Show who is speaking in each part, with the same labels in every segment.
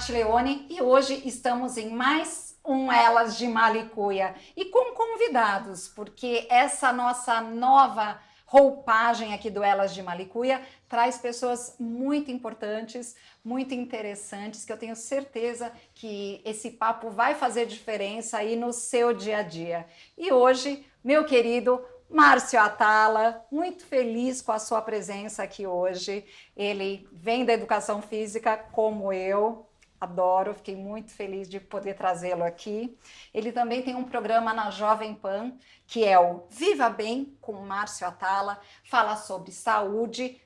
Speaker 1: Paty Leone e hoje estamos em mais um Elas de Malicuia e com convidados, porque essa nossa nova roupagem aqui do Elas de Malicuia traz pessoas muito importantes, muito interessantes, que eu tenho certeza que esse papo vai fazer diferença aí no seu dia a dia. E hoje, meu querido Márcio Atala, muito feliz com a sua presença aqui hoje. Ele vem da educação física como eu, adoro, fiquei muito feliz de poder trazê-lo aqui. Ele também tem um programa na Jovem Pan, que é o Viva Bem com o Márcio Atala, fala sobre saúde,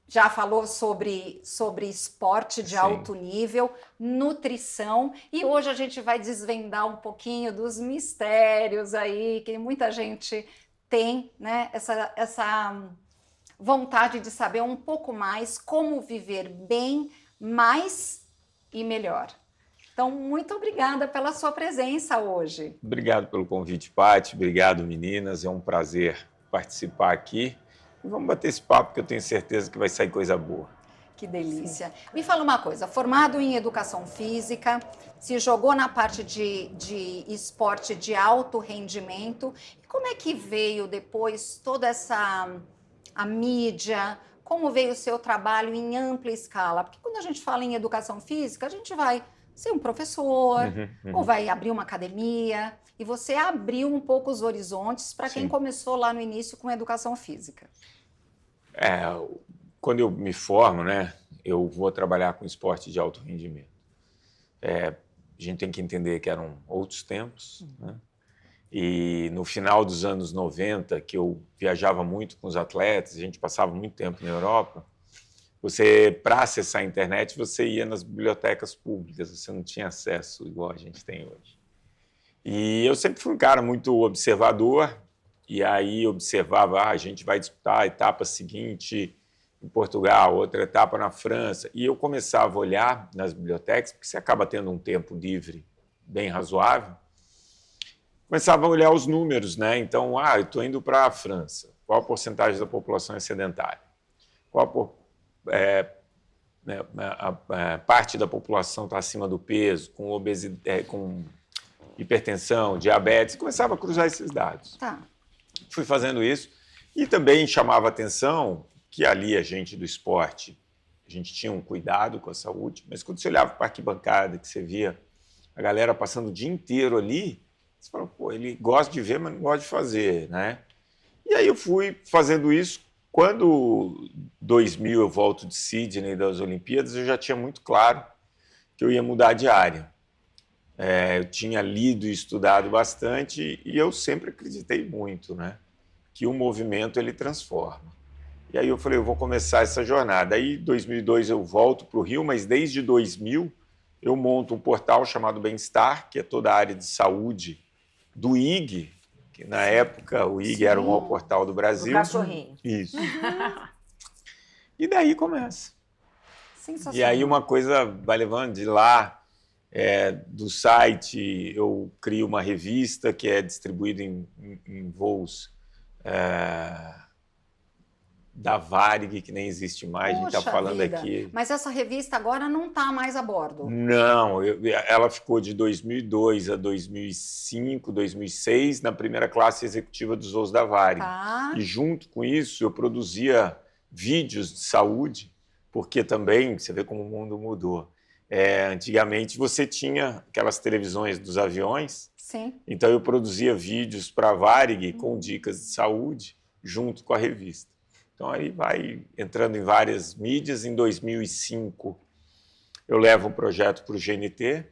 Speaker 1: já falou sobre esporte de alto nível, nutrição, e hoje a gente vai desvendar um pouquinho dos mistérios aí, que muita gente tem, né, essa vontade de saber um pouco mais como viver bem, mais e melhor. Então, muito obrigada pela sua presença hoje.
Speaker 2: Obrigado pelo convite, Paty. Obrigado, meninas. É um prazer participar aqui. E vamos bater esse papo que eu tenho certeza que vai sair coisa boa.
Speaker 1: Que delícia. Sim. Me fala uma coisa, formado em educação física, se jogou na parte de esporte de alto rendimento. E como é que veio depois toda a mídia? Como veio o seu trabalho em ampla escala? Porque quando a gente fala em educação física, a gente vai ser um professor, ou vai abrir uma academia, e você abriu um pouco os horizontes para quem começou lá no início com educação física.
Speaker 2: Quando eu me formo, né, eu vou trabalhar com esporte de alto rendimento. A gente tem que entender que eram outros tempos, né? E no final dos anos 90, que eu viajava muito com os atletas, a gente passava muito tempo na Europa, para acessar a internet, você ia nas bibliotecas públicas, você não tinha acesso igual a gente tem hoje. E eu sempre fui um cara muito observador, e aí observava, a gente vai disputar a etapa seguinte em Portugal, outra etapa na França, e eu começava a olhar nas bibliotecas, porque você acaba tendo um tempo livre bem razoável, começava a olhar os números, né? Então, eu estou indo para a França, qual a porcentagem da população é sedentária? Qual a parte da população está acima do peso, com obesidade, com hipertensão, diabetes, começava a cruzar esses dados.
Speaker 1: Tá.
Speaker 2: Fui fazendo isso e também chamava atenção que ali a gente do esporte, a gente tinha um cuidado com a saúde, mas quando você olhava para a arquibancada, que você via a galera passando o dia inteiro ali, você fala, pô, ele gosta de ver, mas não gosta de fazer, né? E aí eu fui fazendo isso. Quando 2000 eu volto de Sydney das Olimpíadas, eu já tinha muito claro que eu ia mudar de área. Eu tinha lido e estudado bastante e eu sempre acreditei muito, né, que o movimento ele transforma. E aí eu falei, eu vou começar essa jornada. Aí em 2002 eu volto para o Rio, mas desde 2000 eu monto um portal chamado Bem-Estar, que é toda a área de saúde do IG, que na época o IG era o maior portal do Brasil.
Speaker 3: O cachorrinho.
Speaker 2: Isso. E daí começa.
Speaker 1: Sensacional.
Speaker 2: E aí uma coisa vai levando de lá, do site, eu crio uma revista que é distribuída em voos da Varig, que nem existe mais, a gente está falando
Speaker 1: vida.
Speaker 2: aqui.
Speaker 1: Mas essa revista agora não está mais a bordo?
Speaker 2: Não, ela ficou de 2002 a 2005, 2006, na primeira classe executiva dos voos da Varig.
Speaker 1: Tá.
Speaker 2: E junto com isso eu produzia vídeos de saúde, porque também, você vê como o mundo mudou. Antigamente você tinha aquelas televisões dos aviões,
Speaker 1: Sim.
Speaker 2: Então eu produzia vídeos para a Varig com dicas de saúde junto com a revista. Então aí vai entrando em várias mídias. Em 2005 eu levo um projeto para o GNT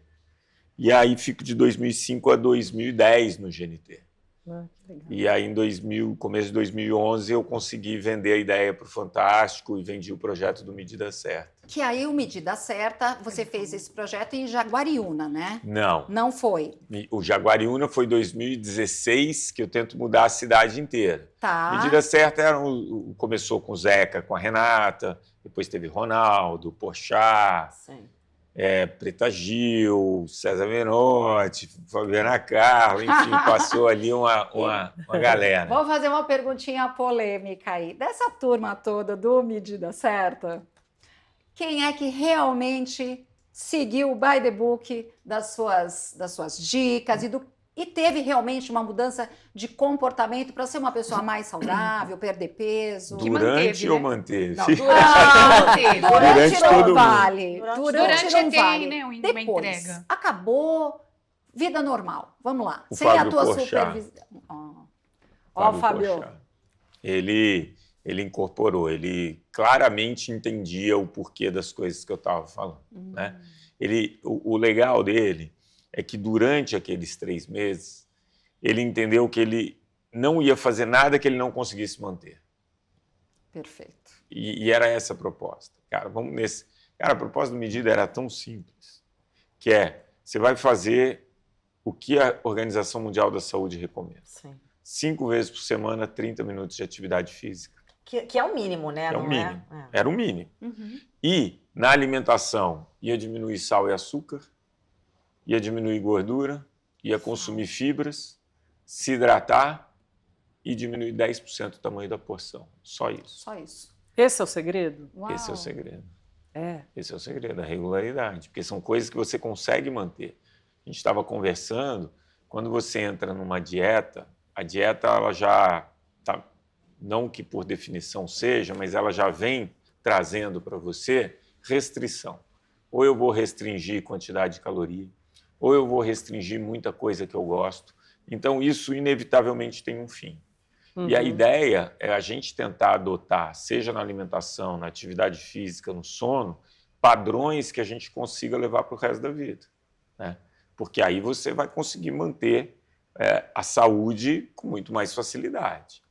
Speaker 2: e aí fico de 2005 a 2010 no GNT.
Speaker 3: Que legal.
Speaker 2: E aí em começo de 2011 eu consegui vender a ideia para o Fantástico e vendi o projeto do Medida Certa.
Speaker 1: Que aí o Medida Certa, você fez esse projeto em Jaguariúna, né?
Speaker 2: Não.
Speaker 1: Não foi?
Speaker 2: O Jaguariúna foi 2016 que eu tento mudar a cidade inteira.
Speaker 1: Tá.
Speaker 2: Medida Certa começou com o Zeca, com a Renata, depois teve Ronaldo, Porchat,
Speaker 3: Sim.
Speaker 2: Preta Gil, César Menotti, Fabiana Carla, enfim, passou ali uma galera.
Speaker 1: Vou fazer uma perguntinha polêmica aí. Dessa turma toda do Medida Certa, quem é que realmente seguiu o by the book das suas dicas e teve realmente uma mudança de comportamento para ser uma pessoa mais saudável, perder peso?
Speaker 2: Durante ou manteve?
Speaker 3: Não, durante
Speaker 1: Durante
Speaker 2: todo
Speaker 1: não
Speaker 2: mundo.
Speaker 1: vale.
Speaker 3: Durante
Speaker 1: não
Speaker 3: tem,
Speaker 1: vale.
Speaker 3: né, uma
Speaker 1: Depois,
Speaker 3: entrega.
Speaker 1: acabou, vida normal. Vamos lá.
Speaker 2: O
Speaker 1: Sem a
Speaker 2: Fábio
Speaker 1: tua
Speaker 2: Porchat.
Speaker 1: supervisão. Ó, Fábio.
Speaker 2: Porchat. Ele incorporou, ele claramente entendia o porquê das coisas que eu estava falando. Né? O legal dele é que durante aqueles 3 meses, ele entendeu que ele não ia fazer nada que ele não conseguisse manter.
Speaker 1: Perfeito.
Speaker 2: E era essa a proposta. Cara, vamos nesse. Cara, a proposta da medida era tão simples, que você vai fazer o que a Organização Mundial da Saúde recomenda.
Speaker 4: Sim.
Speaker 2: 5 vezes por semana, 30 minutos de atividade física.
Speaker 4: Que é o mínimo, né?
Speaker 2: É o
Speaker 4: Não
Speaker 2: mínimo.
Speaker 4: é?
Speaker 2: Era o mínimo. E na alimentação ia diminuir sal e açúcar, ia diminuir gordura, ia consumir fibras, se hidratar e diminuir 10% o tamanho da porção. Só isso.
Speaker 1: Só isso.
Speaker 5: Esse é o segredo?
Speaker 1: Uau.
Speaker 2: Esse é o segredo.
Speaker 5: Esse
Speaker 2: é o segredo, a regularidade, porque são coisas que você consegue manter. A gente estava conversando, quando você entra numa dieta, a dieta ela já tá, não que por definição seja, mas ela já vem trazendo para você restrição. Ou eu vou restringir quantidade de caloria, ou eu vou restringir muita coisa que eu gosto. Então, isso inevitavelmente tem um fim. E a ideia é a gente tentar adotar, seja na alimentação, na atividade física, no sono, padrões que a gente consiga levar para o resto da vida. Né? Porque aí você vai conseguir manter a saúde com muito mais facilidade.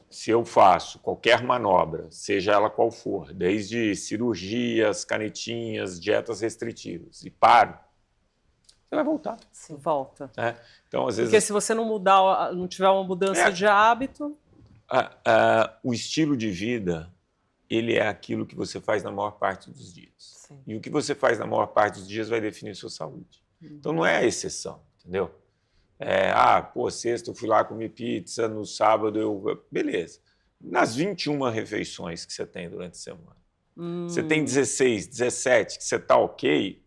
Speaker 2: Se eu faço qualquer manobra, seja ela qual for, desde cirurgias, canetinhas, dietas restritivas, e paro, você vai voltar.
Speaker 5: Sim. Volta.
Speaker 2: Né? Então, às vezes,
Speaker 5: Porque se você não mudar, não tiver uma mudança de hábito...
Speaker 2: o estilo de vida, ele é aquilo que você faz na maior parte dos dias.
Speaker 4: Sim.
Speaker 2: E o que você faz na maior parte dos dias vai definir sua saúde. Então, não é a exceção, entendeu? Sexta eu fui lá comer pizza, no sábado beleza. Nas 21 refeições que você tem durante a semana, você tem 16, 17 que você está ok,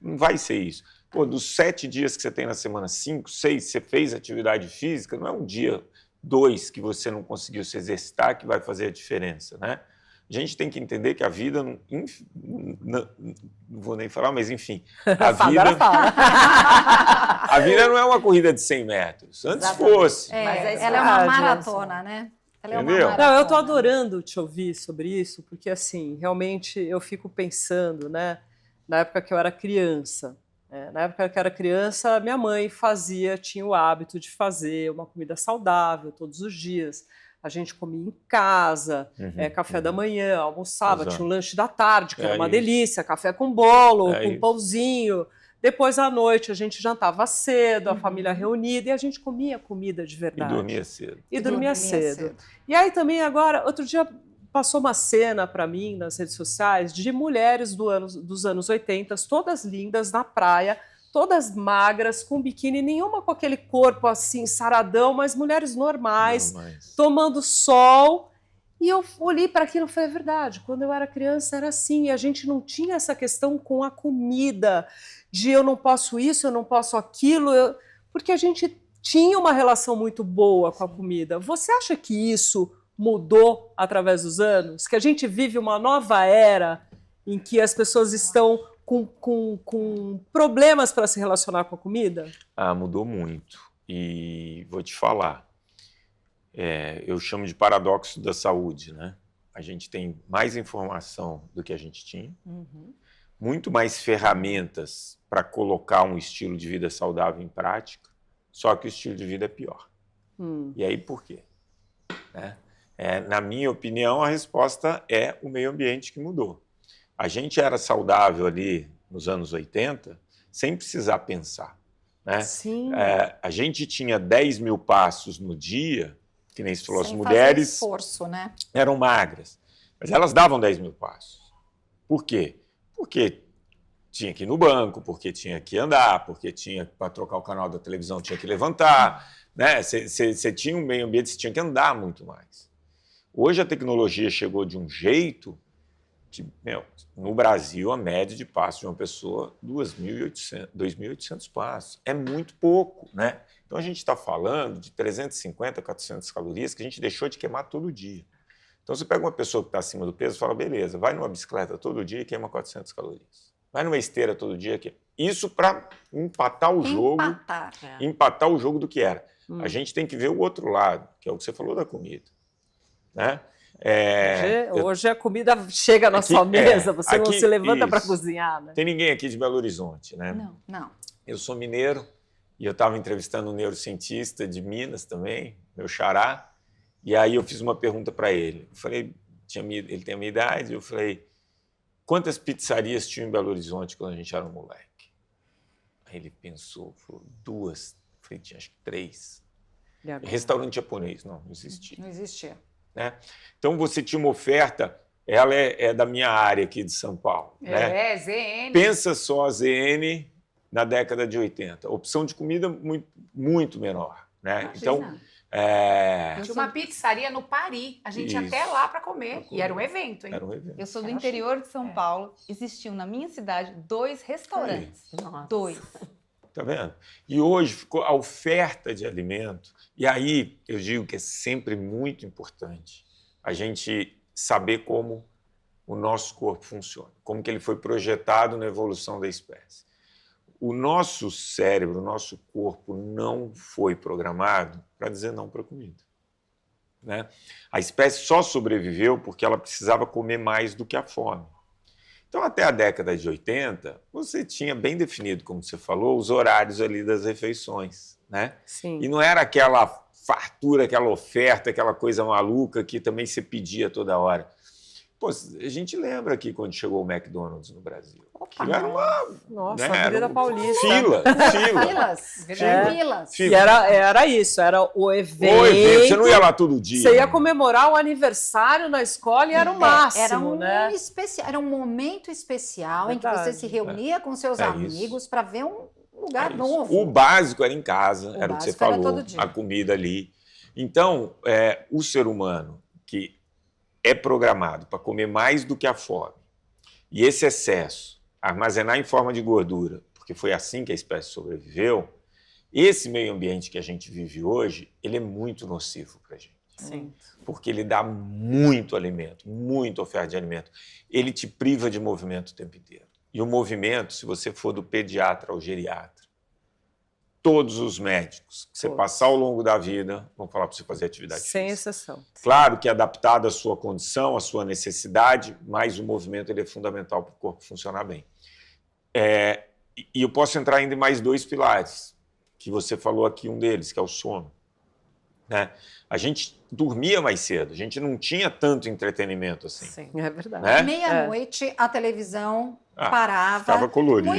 Speaker 2: não vai ser isso. Pô, dos 7 dias que você tem na semana, 5, 6, você fez atividade física, não é um dia, 2 que você não conseguiu se exercitar que vai fazer a diferença, né? A gente tem que entender que a vida, não vou nem falar, mas enfim, a vida não é uma corrida de 100 metros. Antes
Speaker 4: Exatamente.
Speaker 2: fosse.
Speaker 4: Mas
Speaker 1: Ela é uma maratona, né? Ela é uma
Speaker 2: Entendeu?
Speaker 1: maratona.
Speaker 5: Não, eu estou adorando te ouvir sobre isso, porque assim, realmente eu fico pensando, né, na época que eu era criança. Na época que eu era criança, minha mãe tinha o hábito de fazer uma comida saudável todos os dias. A gente comia em casa, café da manhã, almoçava,
Speaker 2: Exato.
Speaker 5: tinha um lanche da tarde, que era uma
Speaker 2: isso.
Speaker 5: delícia, café com bolo, com
Speaker 2: isso.
Speaker 5: pãozinho. Depois, à noite, a gente jantava cedo, a família reunida, e a gente comia comida de
Speaker 2: E
Speaker 5: verdade.
Speaker 2: dormia cedo.
Speaker 5: E dormia cedo. E aí também agora, outro dia passou uma cena para mim nas redes sociais de mulheres dos anos 80, todas lindas na praia, todas magras, com biquíni, nenhuma com aquele corpo assim saradão, mas mulheres normais, tomando sol. E eu olhei para aquilo e falei, é verdade, quando eu era criança era assim, e a gente não tinha essa questão com a comida, de eu não posso isso, eu não posso aquilo, porque a gente tinha uma relação muito boa com a comida. Você acha que isso mudou através dos anos? Que a gente vive uma nova era em que as pessoas estão com problemas para se relacionar com a comida?
Speaker 2: Mudou muito. E vou te falar, eu chamo de paradoxo da saúde, né? A gente tem mais informação do que a gente tinha, muito mais ferramentas para colocar um estilo de vida saudável em prática, só que o estilo de vida é pior. E aí por quê? Né? Na minha opinião, a resposta é o meio ambiente que mudou. A gente era saudável ali nos anos 80 sem precisar pensar. Né?
Speaker 5: Sim.
Speaker 2: A gente tinha 10 mil passos no dia, que nem se falou, as
Speaker 1: Sem
Speaker 2: mulheres
Speaker 1: fazer esforço, né?
Speaker 2: eram magras, mas elas davam 10 mil passos. Por quê? Porque tinha que ir no banco, porque tinha que andar, porque tinha para trocar o canal da televisão, tinha que levantar. Né? Você tinha um meio ambiente, você tinha que andar muito mais. Hoje a tecnologia chegou de um jeito no Brasil, a média de passos de uma pessoa, 2.800 passos. É muito pouco, né? Então, a gente está falando de 350, 400 calorias que a gente deixou de queimar todo dia. Então, você pega uma pessoa que está acima do peso e fala, beleza, vai numa bicicleta todo dia e queima 400 calorias. Vai numa esteira todo dia. Isso para empatar o jogo. Empatar o jogo do que era. A gente tem que ver o outro lado, que é o que você falou da comida. Né?
Speaker 5: Hoje a comida chega na sua mesa, você não se levanta para cozinhar. Né?
Speaker 2: Tem ninguém aqui de Belo Horizonte, né?
Speaker 1: Não.
Speaker 2: Eu sou mineiro e eu estava entrevistando um neurocientista de Minas também, meu xará, e aí eu fiz uma pergunta para ele. Eu falei, ele tem a minha idade, eu falei, quantas pizzarias tinham em Belo Horizonte quando a gente era um moleque? Aí ele pensou, falou, 2. Eu falei, tinha acho que 3. Restaurante japonês, não existia.
Speaker 1: Não existia.
Speaker 2: Né? Então, você tinha uma oferta, ela é da minha área aqui de São Paulo. Né?
Speaker 3: ZN.
Speaker 2: Pensa só a ZN na década de 80. Opção de comida muito, muito menor. Né? Então,
Speaker 3: tinha uma pizzaria no Paris. A gente ia até lá para comer. E era um evento, hein?
Speaker 2: Era um evento.
Speaker 4: Eu sou do interior de São Paulo. Existiam na minha cidade 2 restaurantes.
Speaker 3: Nossa.
Speaker 4: 2.
Speaker 2: Tá vendo? E hoje ficou a oferta de alimento. E aí eu digo que é sempre muito importante a gente saber como o nosso corpo funciona, como que ele foi projetado na evolução da espécie. O nosso cérebro, o nosso corpo não foi programado para dizer não para a comida. Né? A espécie só sobreviveu porque ela precisava comer mais do que a fome. Então, até a década de 80, você tinha bem definido, como você falou, os horários ali das refeições. Né?
Speaker 5: Sim.
Speaker 2: E não era aquela fartura, aquela oferta, aquela coisa maluca que também se pedia toda hora. Pô, a gente lembra aqui quando chegou o McDonald's no Brasil. Era uma...
Speaker 5: Nossa,
Speaker 2: né?
Speaker 5: a Avenida Paulista.
Speaker 1: Filas.
Speaker 5: E era isso, era o evento.
Speaker 2: Você não ia lá todo dia.
Speaker 5: Você ia comemorar o aniversário na escola e era o máximo, né?
Speaker 1: Era um momento especial
Speaker 5: Verdade.
Speaker 1: em que você se reunia com seus amigos para ver um lugar novo.
Speaker 2: O básico era em casa, era o que você falou,
Speaker 1: todo dia.
Speaker 2: a comida ali. Então, o ser humano que é programado para comer mais do que a fome, e esse excesso, armazenar em forma de gordura, porque foi assim que a espécie sobreviveu, esse meio ambiente que a gente vive hoje, ele é muito nocivo para a gente.
Speaker 5: Sim.
Speaker 2: Porque ele dá muito alimento, muita oferta de alimento. Ele te priva de movimento o tempo inteiro. E o movimento, se você for do pediatra ao geriatra, todos os médicos que você passar ao longo da vida vão falar para você fazer atividade
Speaker 5: sem
Speaker 2: física.
Speaker 5: exceção.
Speaker 2: Claro que é adaptado à sua condição, à sua necessidade, mas o movimento ele é fundamental para o corpo funcionar bem. E eu posso entrar ainda em mais 2 pilares, que você falou aqui, um deles, que é o sono. Né? A gente dormia mais cedo, a gente não tinha tanto entretenimento assim.
Speaker 5: Sim, é verdade.
Speaker 2: Né?
Speaker 1: Meia-noite, a televisão parava.
Speaker 2: Ficava colorido.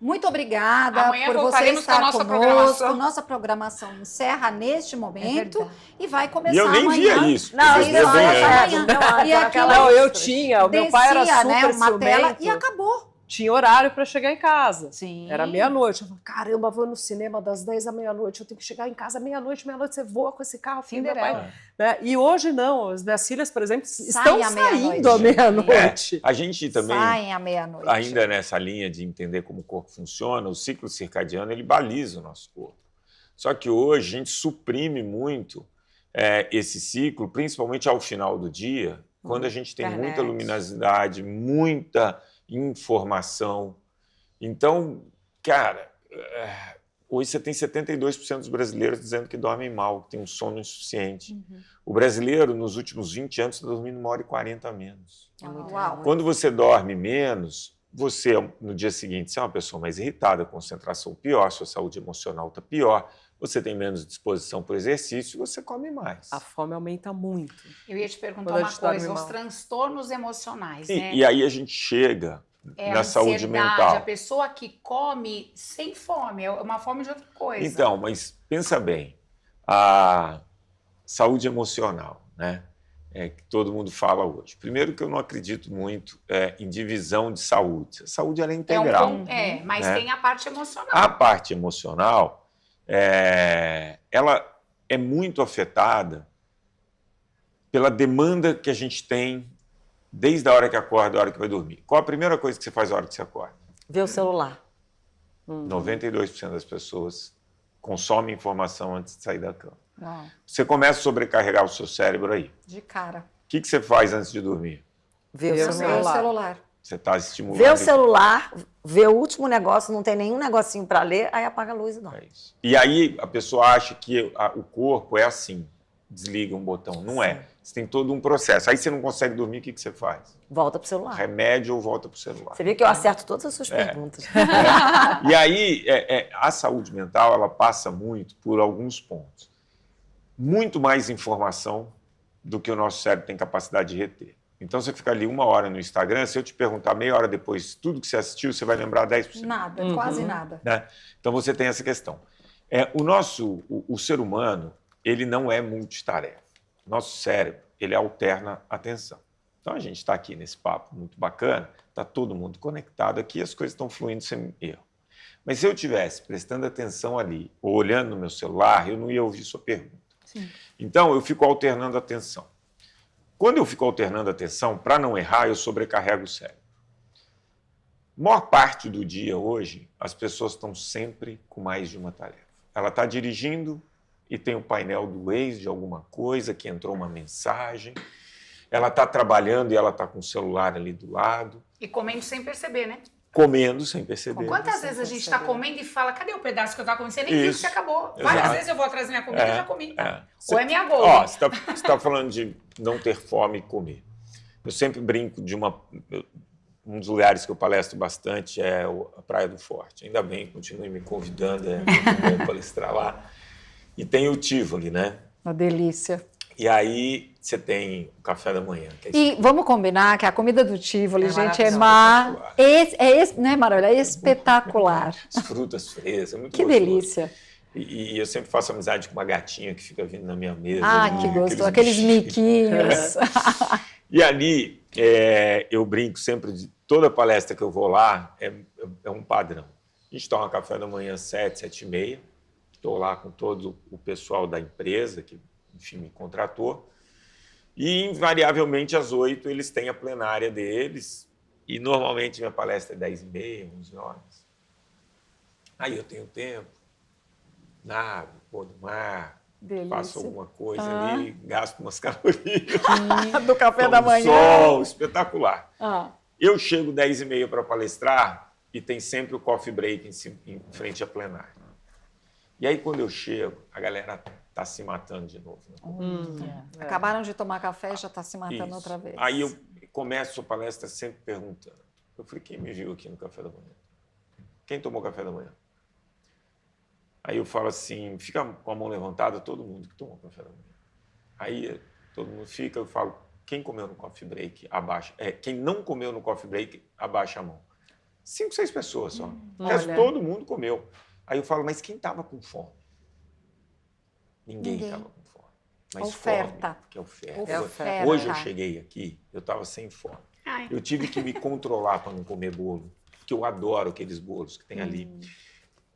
Speaker 1: Muito obrigada
Speaker 3: Amanhã
Speaker 1: por você
Speaker 3: voltaremos
Speaker 1: estar
Speaker 3: com a nossa
Speaker 1: conosco.
Speaker 3: programação.
Speaker 1: Nossa programação encerra neste momento e vai começar
Speaker 2: E eu nem
Speaker 1: amanhã.
Speaker 2: via isso.
Speaker 4: Não,
Speaker 2: eu via bem antes.
Speaker 1: E aqui
Speaker 5: eu tinha, o meu pai era
Speaker 1: descia,
Speaker 5: super
Speaker 1: uma tela
Speaker 5: ciumento.
Speaker 1: e acabou.
Speaker 5: Tinha horário para chegar em casa.
Speaker 1: Sim.
Speaker 5: Era meia-noite. Eu falei, caramba, vou no cinema das 10 à meia-noite, eu tenho que chegar em casa meia-noite, você voa com esse carro, filho do meu pai. Né? E hoje não, as minhas filhas, por exemplo, estão saindo à meia-noite.
Speaker 2: A gente também,
Speaker 1: saem à meia-noite.
Speaker 2: ainda nessa linha de entender como o corpo funciona, o ciclo circadiano ele baliza o nosso corpo. Só que hoje a gente suprime muito esse ciclo, principalmente ao final do dia, quando a gente tem muita luminosidade, muita informação. Então, cara, hoje você tem 72% dos brasileiros dizendo que dormem mal, que tem um sono insuficiente. O brasileiro, nos últimos 20 anos, está dormindo 1h40 a menos.
Speaker 1: Uau.
Speaker 2: Quando você dorme menos, você, no dia seguinte, você é uma pessoa mais irritada, a concentração pior, sua saúde emocional está pior, você tem menos disposição para o exercício e você come mais.
Speaker 5: A fome aumenta muito.
Speaker 3: Eu ia te perguntar
Speaker 5: Quando a
Speaker 3: uma
Speaker 5: gente dorme
Speaker 3: coisa, os
Speaker 5: mal.
Speaker 3: transtornos emocionais,
Speaker 2: Sim,
Speaker 3: né?
Speaker 2: e aí a gente chega na saúde mental.
Speaker 3: A pessoa que come sem fome, é uma fome de outra coisa.
Speaker 2: Então, mas pensa bem, a saúde emocional, né? Que todo mundo fala hoje. Primeiro que eu não acredito muito em divisão de saúde. A saúde ela é integral.
Speaker 3: Mas
Speaker 2: né?
Speaker 3: tem a parte emocional.
Speaker 2: A parte emocional, ela é muito afetada pela demanda que a gente tem desde a hora que acorda a hora que vai dormir. Qual a primeira coisa que você faz a hora que você acorda?
Speaker 6: Ver o celular.
Speaker 2: 92% das pessoas consomem informação antes de sair da cama.
Speaker 1: Não,
Speaker 2: Você começa a sobrecarregar o seu cérebro aí.
Speaker 1: de cara.
Speaker 2: O que você faz antes de dormir?
Speaker 6: Ver o
Speaker 5: Ver o
Speaker 6: celular.
Speaker 1: Meu celular.
Speaker 2: Você está estimulando.
Speaker 6: Ver o celular, ver o último negócio, não tem nenhum negocinho para ler, aí apaga a luz e dorme.
Speaker 2: É isso. E aí a pessoa acha que o corpo é assim, desliga um botão. Não é. Você tem todo um processo. Aí você não consegue dormir, o que você faz?
Speaker 6: Volta pro celular.
Speaker 2: Remédio ou volta para o celular.
Speaker 6: Você vê que eu acerto todas as suas perguntas.
Speaker 2: E aí a saúde mental, ela passa muito por alguns pontos. Muito mais informação do que o nosso cérebro tem capacidade de reter. Então, você fica ali 1 hora no Instagram, se eu te perguntar meia hora depois tudo que você assistiu, você vai lembrar 10%.
Speaker 1: Nada, quase nada.
Speaker 2: Né? Então, você tem essa questão. O ser humano, ele não é multitarefa. Nosso cérebro, ele alterna a atenção. Então, a gente está aqui nesse papo muito bacana, está todo mundo conectado aqui, as coisas estão fluindo sem erro. Mas se eu estivesse prestando atenção ali, ou olhando no meu celular, eu não ia ouvir sua pergunta.
Speaker 1: Sim.
Speaker 2: Então, eu fico alternando a atenção. Quando eu fico alternando a atenção, para não errar, eu sobrecarrego o cérebro. Maior parte do dia hoje, as pessoas estão sempre com mais de uma tarefa. Ela está dirigindo e tem o painel do Waze de alguma coisa, que entrou uma mensagem. Ela está trabalhando e ela está com o celular ali do lado.
Speaker 3: E comendo sem perceber, né?
Speaker 2: Comendo sem perceber.
Speaker 3: Quantas vezes a gente está comendo e fala, cadê o pedaço que eu estava comendo? Você nem viu que
Speaker 2: Isso.
Speaker 3: você acabou.
Speaker 2: Exato.
Speaker 3: Várias vezes eu vou atrás da minha comida e já comi. Ou é minha
Speaker 2: Ó,
Speaker 3: boa.
Speaker 2: você está falando de não ter fome e comer. Eu sempre brinco de um dos lugares que eu palestro bastante é a Praia do Forte. Ainda bem, continue me convidando, é muito bom palestrar lá. E tem o Tivoli, né?
Speaker 1: Uma delícia.
Speaker 2: E aí você tem o café da manhã. Que é
Speaker 1: E vamos combinar que a comida do Tivoli,
Speaker 3: É
Speaker 1: gente, é
Speaker 3: maravilhosa.
Speaker 1: né, Maravilha? É espetacular.
Speaker 2: as frutas frescas, é muito
Speaker 1: Que
Speaker 2: gostoso.
Speaker 1: delícia.
Speaker 2: E eu sempre faço amizade com uma gatinha que fica vindo na minha mesa.
Speaker 1: Ah,
Speaker 2: ali,
Speaker 1: que gostoso.
Speaker 2: aqueles
Speaker 1: Aqueles
Speaker 2: bichinhos.
Speaker 1: miquinhos.
Speaker 2: E ali, eu brinco sempre de toda palestra que eu vou lá, é um padrão. A gente toma café da manhã às 7, 7h30. Estou lá com todo o pessoal da empresa, que, enfim, me contratou. E, invariavelmente, às 8 eles têm a plenária deles. E, normalmente, minha palestra é 10h30, 11 horas. Aí eu tenho tempo, nado, vou no mar,
Speaker 1: Delícia.
Speaker 2: faço alguma coisa ali, gasto umas calorias.
Speaker 1: Do café
Speaker 2: Tomo
Speaker 1: da manhã.
Speaker 2: sol, espetacular.
Speaker 1: Ah,
Speaker 2: Eu chego 10h30 para palestrar e tem sempre o coffee break em frente à plenária. E aí, quando eu chego, a galera está se matando de novo. Né?
Speaker 1: acabaram de tomar café e já está se matando
Speaker 2: Isso.
Speaker 1: outra vez.
Speaker 2: Aí eu começo a palestra sempre perguntando. Eu falei, quem me viu aqui no café da manhã? Quem tomou café da manhã? Aí eu falo assim, fica com a mão levantada, todo mundo que tomou café da manhã. Aí todo mundo fica, eu falo, quem comeu no coffee break, abaixa. Quem não comeu no coffee break, abaixa a mão. 5, 6 pessoas só. O resto,
Speaker 1: olha.
Speaker 2: todo mundo comeu. Aí eu falo, mas quem estava com fome? Ninguém estava com fome. Mas
Speaker 1: Oferta.
Speaker 2: fome, que é oferta.
Speaker 1: Oferta.
Speaker 2: Hoje eu cheguei aqui, eu estava sem fome.
Speaker 3: Ai.
Speaker 2: Eu tive que me controlar para não comer bolo, porque eu adoro aqueles bolos que tem ali.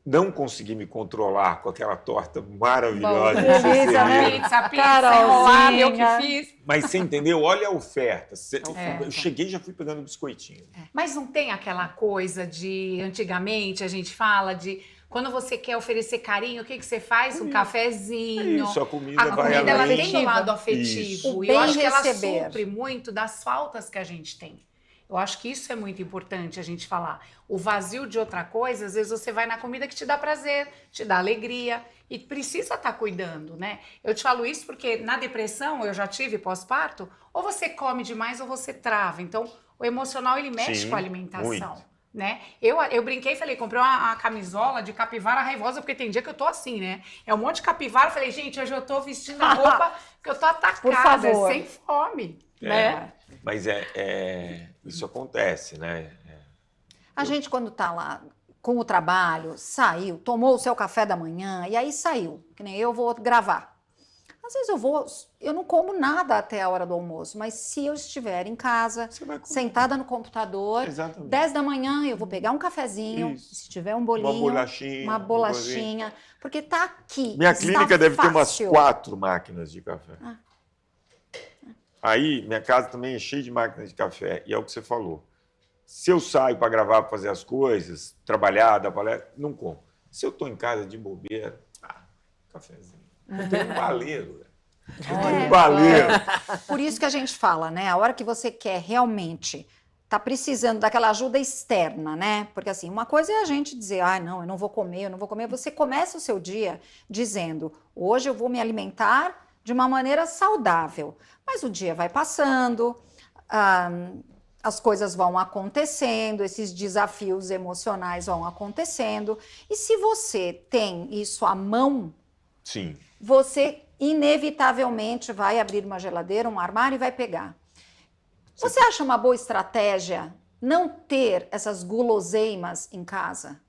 Speaker 2: Não consegui me controlar com aquela torta maravilhosa. que você
Speaker 1: delícia,
Speaker 2: serviu.
Speaker 1: né?
Speaker 3: Pizza
Speaker 1: Carolzinha.
Speaker 3: enrolada, eu que fiz.
Speaker 2: Mas você entendeu? Olha a oferta.
Speaker 3: É.
Speaker 2: Eu cheguei e já fui pegando biscoitinho.
Speaker 3: Mas não tem aquela coisa de, antigamente, a gente fala de, quando você quer oferecer carinho, o que você faz? Um
Speaker 2: É
Speaker 3: cafezinho.
Speaker 2: isso, a comida
Speaker 3: A
Speaker 2: vai
Speaker 3: comida, ela
Speaker 2: além.
Speaker 3: tem do lado
Speaker 1: Isso.
Speaker 3: afetivo.
Speaker 1: O
Speaker 3: E eu
Speaker 1: bem
Speaker 3: acho que ela
Speaker 1: receber.
Speaker 3: supre muito das faltas que a gente tem. Eu acho que isso é muito importante a gente falar. O vazio de outra coisa, às vezes você vai na comida que te dá prazer, te dá alegria e precisa estar cuidando, né? Eu te falo isso porque na depressão, eu já tive pós-parto, ou você come demais ou você trava. Então, o emocional, ele mexe
Speaker 2: Sim,
Speaker 3: com a alimentação.
Speaker 2: muito.
Speaker 3: Né? Eu brinquei e falei, comprei uma camisola de capivara raivosa, porque tem dia que eu tô assim, né? É um monte de capivara. Falei, gente, hoje eu tô vestindo a roupa que eu tô atacada,
Speaker 1: Por favor.
Speaker 3: sem fome,
Speaker 2: É.
Speaker 3: né?
Speaker 2: Mas isso acontece, né?
Speaker 1: A gente, quando está lá com o trabalho, saiu, tomou o seu café da manhã e aí saiu, que nem eu vou gravar. Às vezes eu não como nada até a hora do almoço, mas se eu estiver em casa,
Speaker 2: Você vai comer.
Speaker 1: sentada no computador,
Speaker 2: Exatamente.
Speaker 1: 10 da manhã eu vou pegar um cafezinho,
Speaker 2: Isso.
Speaker 1: se tiver um bolinho,
Speaker 2: Uma bolachinha.
Speaker 1: porque tá aqui.
Speaker 2: Minha
Speaker 1: está
Speaker 2: clínica deve ter umas
Speaker 1: fácil.
Speaker 2: 4 máquinas de café. Aí, minha casa também é cheia de máquinas de café, e é o que você falou. Se eu saio para gravar, para fazer as coisas, trabalhar, dar palestra, não compro. Se eu estou em casa de bobeira, cafezinho. Eu tenho um baleiro, velho. Eu tenho um baleiro.
Speaker 1: Por isso que a gente fala, né? A hora que você quer realmente tá precisando daquela ajuda externa, né? Porque assim, uma coisa é a gente dizer, não, eu não vou comer, eu não vou comer. Você começa o seu dia dizendo, hoje eu vou me alimentar de uma maneira saudável. Mas o dia vai passando, as coisas vão acontecendo, esses desafios emocionais vão acontecendo. E se você tem isso à mão,
Speaker 2: Sim.
Speaker 1: você inevitavelmente vai abrir uma geladeira, um armário e vai pegar. Você acha uma boa estratégia não ter essas guloseimas em casa?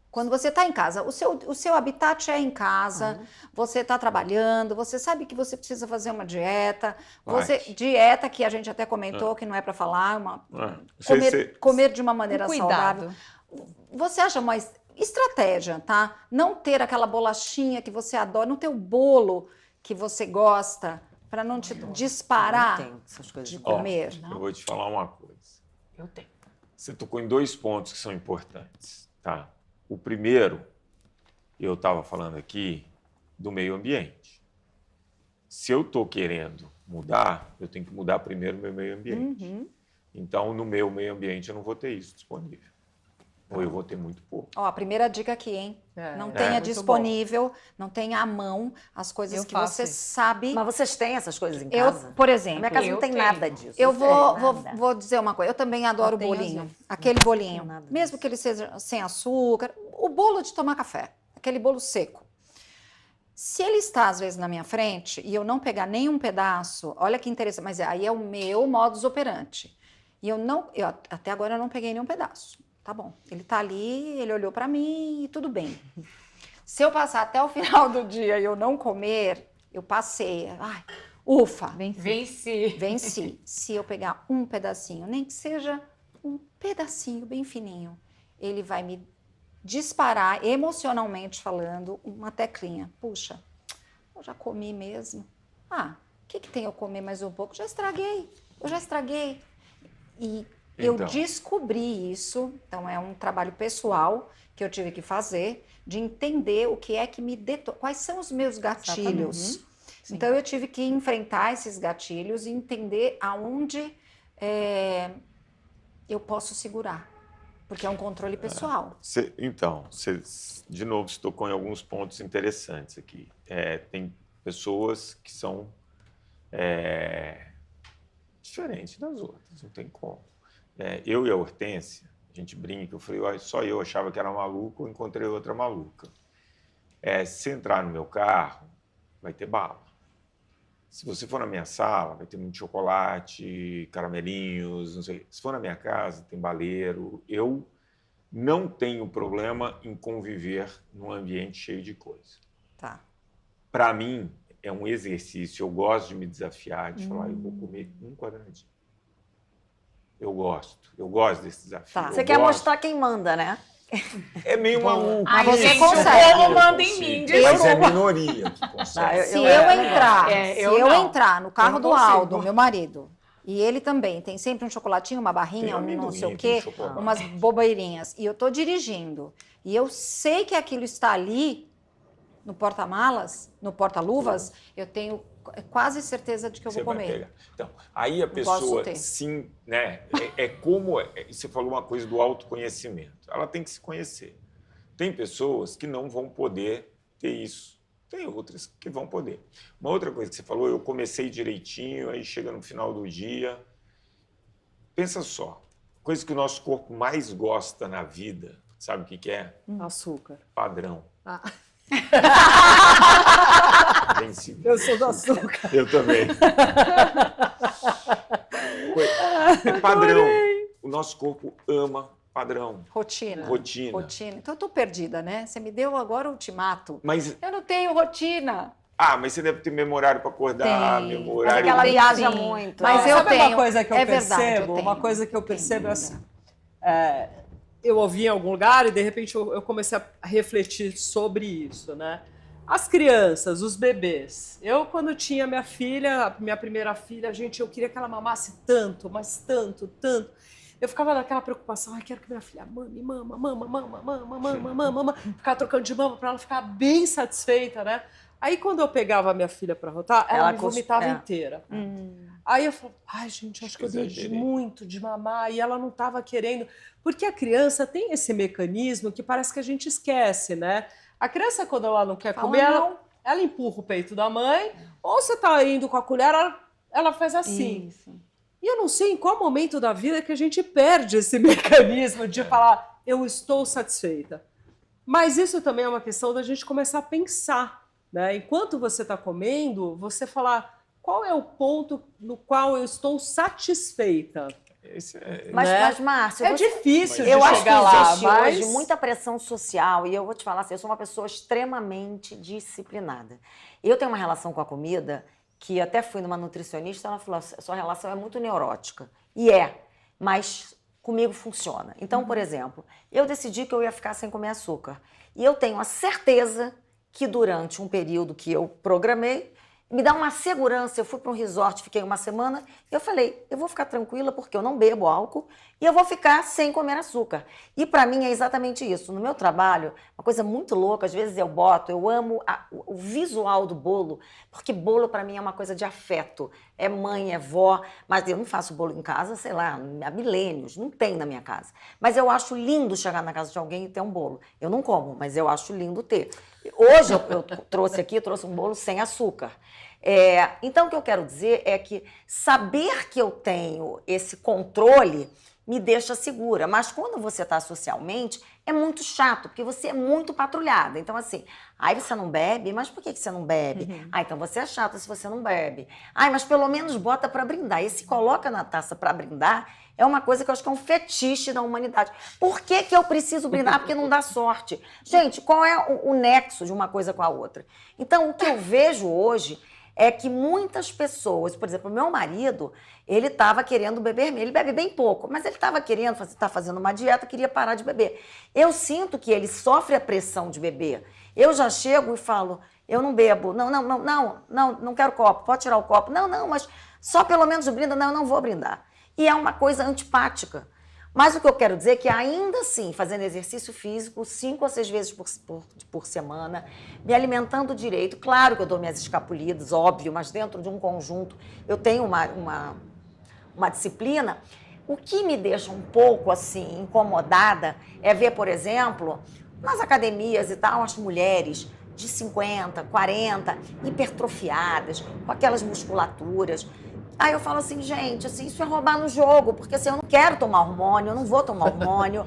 Speaker 1: Quando você está em casa, o seu habitat é em casa, você está trabalhando, você sabe que você precisa fazer uma dieta, dieta que a gente até comentou que não é para falar, comer de uma maneira saudável. Você acha uma estratégia, tá? Não ter aquela bolachinha que você adora, não ter o bolo que você gosta, para não te disparar de comer.
Speaker 2: Eu vou te falar uma coisa.
Speaker 3: Eu tenho.
Speaker 2: Você tocou em 2 pontos que são importantes, tá? O primeiro, eu estava falando aqui do meio ambiente. Se eu estou querendo mudar, eu tenho que mudar primeiro o meu meio ambiente. Então, no meu meio ambiente, eu não vou ter isso disponível. Ou eu vou ter muito pouco.
Speaker 1: Ó, a primeira dica aqui, hein? Não tenha disponível, não tenha à mão as coisas que você sabe.
Speaker 6: Mas vocês têm essas coisas em casa?
Speaker 1: Por exemplo,
Speaker 6: Na minha casa não tem nada disso.
Speaker 1: Eu vou dizer uma coisa. Eu também adoro bolinho. Aquele bolinho. Mesmo que ele seja sem açúcar. O bolo de tomar café. Aquele bolo seco. Se ele está, às vezes, na minha frente e eu não pegar nenhum pedaço, olha que interessante, mas aí é o meu modus operandi. E até agora eu não peguei nenhum pedaço. Tá bom, ele tá ali, ele olhou para mim e tudo bem. Se eu passar até o final do dia e eu não comer, eu passei. Ai, ufa, venci. Se eu pegar um pedacinho, nem que seja um pedacinho bem fininho, ele vai me disparar, emocionalmente falando, uma teclinha. Puxa, eu já comi mesmo. O que tem eu comer mais um pouco? Eu já estraguei. E eu descobri isso, então é um trabalho pessoal que eu tive que fazer, de entender o que é que me detona, quais são os meus gatilhos. Então eu tive que enfrentar esses gatilhos e entender aonde eu posso segurar, porque é um controle pessoal.
Speaker 2: Você, de novo, você tocou em alguns pontos interessantes aqui. Tem pessoas que são diferentes das outras, não tem como. Eu e a Hortência, a gente brinca, eu falei, só eu achava que era maluco, eu encontrei outra maluca. Se entrar no meu carro, vai ter bala. Se você for na minha sala, vai ter muito chocolate, caramelinhos, não sei. Se for na minha casa, tem baleiro. Eu não tenho problema em conviver num ambiente cheio de coisa.
Speaker 1: Tá.
Speaker 2: Para mim, é um exercício, eu gosto de me desafiar, de falar, eu vou comer um quadradinho. Eu gosto desse desafio.
Speaker 6: Tá. Você quer mostrar quem manda, né?
Speaker 2: É meio maluco.
Speaker 3: Ai, gente, o bolo manda em mim.
Speaker 2: Mas é minoria que consegue.
Speaker 1: Se eu entrar no carro do Aldo, meu marido, e ele também tem sempre um chocolatinho, uma barrinha, não sei o quê, umas bobeirinhas, e eu tô dirigindo, e eu sei que aquilo está ali, no porta-malas, no porta-luvas, eu tenho quase certeza de que eu vou comer.
Speaker 2: Então, aí a pessoa, sim, né? Você falou uma coisa do autoconhecimento. Ela tem que se conhecer. Tem pessoas que não vão poder ter isso. Tem outras que vão poder. Uma outra coisa que você falou, eu comecei direitinho, aí chega no final do dia. Pensa só, coisa que o nosso corpo mais gosta na vida, sabe o que é?
Speaker 5: Açúcar.
Speaker 2: Padrão.
Speaker 5: Eu sou do açúcar.
Speaker 2: Eu também. É padrão. O nosso corpo ama padrão.
Speaker 1: Rotina. Então eu tô perdida, né? Você me deu agora o ultimato.
Speaker 2: Mas
Speaker 1: eu não tenho rotina.
Speaker 2: Mas você deve ter meu horário para acordar, meu horário.
Speaker 6: Mas ela viaja muito.
Speaker 1: Mas eu tenho.
Speaker 5: Uma coisa que eu percebo, uma coisa que eu percebo é assim. Eu ouvi em algum lugar e de repente eu comecei a refletir sobre isso, né? As crianças, os bebês. Eu, quando tinha minha filha, minha primeira filha, gente, eu queria que ela mamasse tanto, mas tanto, tanto. Eu ficava naquela preocupação, ai, quero que minha filha mame, mama, mama, mama, mama, mama, mama, mama. Ficava trocando de mama para ela ficar bem satisfeita, né? Aí, quando eu pegava a minha filha para rotar, ela me vomitava inteira. Aí eu falei, ai, gente, acho que eu dei muito de mamar e ela não estava querendo. Porque a criança tem esse mecanismo que parece que a gente esquece, né? A criança, quando ela não quer comer, ela empurra o peito da mãe, ou você tá indo com a colher, ela faz assim.
Speaker 4: Isso.
Speaker 5: E eu não sei em qual momento da vida que a gente perde esse mecanismo de falar, eu estou satisfeita. Mas isso também é uma questão da gente começar a pensar, né? Enquanto você está comendo, você falar qual é o ponto no qual eu estou satisfeita.
Speaker 6: Mas Márcia,
Speaker 5: é difícil de
Speaker 6: eu acho
Speaker 5: chegar
Speaker 6: que
Speaker 5: lá,
Speaker 6: existe
Speaker 5: mas
Speaker 6: hoje muita pressão social e eu vou te falar assim, eu sou uma pessoa extremamente disciplinada. Eu tenho uma relação com a comida que até fui numa nutricionista, ela falou, sua relação é muito neurótica. E mas comigo funciona. Então, por exemplo, eu decidi que eu ia ficar sem comer açúcar. E eu tenho a certeza que durante um período que eu programei, me dá uma segurança. Eu fui para um resort, fiquei uma semana, e eu falei, eu vou ficar tranquila porque eu não bebo álcool e eu vou ficar sem comer açúcar. E para mim é exatamente isso. No meu trabalho, uma coisa muito louca, às vezes eu amo o visual do bolo, porque bolo para mim é uma coisa de afeto. É mãe, é vó, mas eu não faço bolo em casa, sei lá, há milênios, não tem na minha casa. Mas eu acho lindo chegar na casa de alguém e ter um bolo. Eu não como, mas eu acho lindo ter. Hoje eu trouxe um bolo sem açúcar. Então, o que eu quero dizer é que saber que eu tenho esse controle me deixa segura. Mas quando você está socialmente, é muito chato, porque você é muito patrulhada. Então, assim, aí você não bebe? Mas por que você não bebe? Então você é chata se você não bebe. Mas pelo menos bota para brindar. E se coloca na taça para brindar, é uma coisa que eu acho que é um fetiche da humanidade. Por que eu preciso brindar? Porque não dá sorte. Gente, qual é o nexo de uma coisa com a outra? Então, o que eu vejo hoje é que muitas pessoas, por exemplo, meu marido, ele estava querendo beber, ele bebe bem pouco, mas ele estava querendo, está fazendo uma dieta, queria parar de beber. Eu sinto que ele sofre a pressão de beber. Eu já chego e falo, eu não bebo, não quero copo, pode tirar o copo. Não, mas só pelo menos brinda, não, eu não vou brindar. E é uma coisa antipática. Mas o que eu quero dizer é que ainda assim, fazendo exercício físico 5 a 6 vezes por semana, me alimentando direito, claro que eu dou minhas escapulidas, óbvio, mas dentro de um conjunto eu tenho uma disciplina. O que me deixa um pouco assim incomodada é ver, por exemplo, nas academias e tal, as mulheres de 50, 40, hipertrofiadas, com aquelas musculaturas. Aí eu falo assim, gente, assim, isso é roubar no jogo, porque assim, eu não quero tomar hormônio, eu não vou tomar hormônio.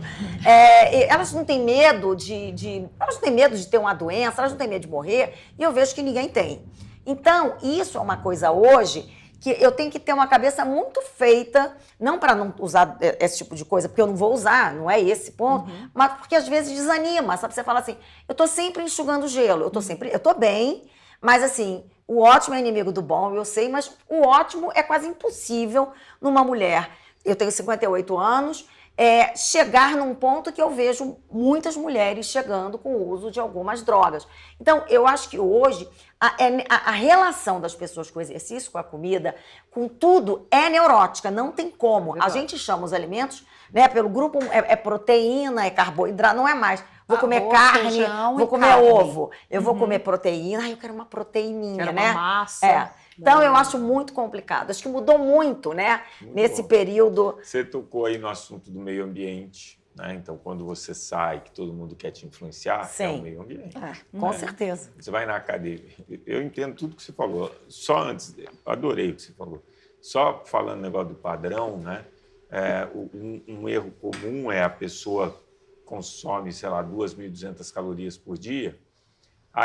Speaker 6: Elas não têm medo elas não têm medo de ter uma doença, elas não têm medo de morrer, e eu vejo que ninguém tem. Então, isso é uma coisa hoje que eu tenho que ter uma cabeça muito feita, não para não usar esse tipo de coisa, porque eu não vou usar, não é esse ponto, mas porque às vezes desanima, sabe? Você fala assim, eu tô sempre enxugando gelo, eu tô bem, mas assim, o ótimo é inimigo do bom, eu sei, mas o ótimo é quase impossível numa mulher. Eu tenho 58 anos, chegar num ponto que eu vejo muitas mulheres chegando com o uso de algumas drogas. Então, eu acho que hoje a relação das pessoas com o exercício, com a comida, com tudo, é neurótica, não tem como. A gente chama os alimentos, né, pelo grupo, é proteína, é carboidrato, não é mais. Vou comer carne,
Speaker 1: feijão
Speaker 6: vou
Speaker 1: e
Speaker 6: comer
Speaker 1: carne.
Speaker 6: ovo, eu vou comer proteína, eu quero uma proteininha,
Speaker 5: Quero
Speaker 6: né?
Speaker 5: uma massa.
Speaker 6: Então, eu acho muito complicado. Acho que mudou muito, né? Nesse período.
Speaker 2: Você tocou aí no assunto do meio ambiente, né? Então, quando você sai, que todo mundo quer te influenciar, é o meio ambiente.
Speaker 6: Com certeza.
Speaker 2: Você vai na academia. Eu entendo tudo que você falou. Só antes, adorei o que você falou. Só falando negócio do padrão, né? Um erro comum é a pessoa consome, sei lá, 2.200 calorias por dia.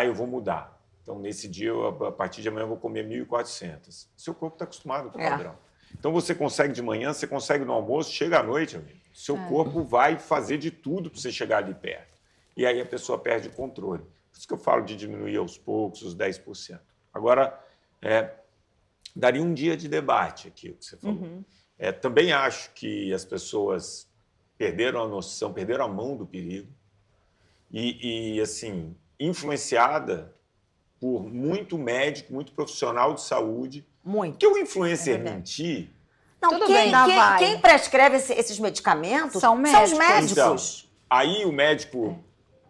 Speaker 2: Eu vou mudar. Então, nesse dia, a partir de amanhã, eu vou comer 1.400. Seu corpo está acostumado com o padrão. Então, você consegue de manhã, você consegue no almoço, chega à noite, amigo. Seu corpo vai fazer de tudo para você chegar ali perto. E aí a pessoa perde o controle. Por isso que eu falo de diminuir aos poucos, os 10%. Agora, daria um dia de debate aqui, o que você falou. Também acho que as pessoas perderam a noção, perderam a mão do perigo. E assim, influenciada por muito médico, muito profissional de saúde.
Speaker 6: Muito.
Speaker 2: Porque o influencer
Speaker 6: É verdade.
Speaker 2: mentir...
Speaker 6: Não,
Speaker 1: Tudo
Speaker 6: quem,
Speaker 1: bem, ainda
Speaker 6: quem-
Speaker 1: vai.
Speaker 6: quem prescreve esses medicamentos
Speaker 1: São médicos.
Speaker 6: os médicos.
Speaker 2: Então, aí o médico,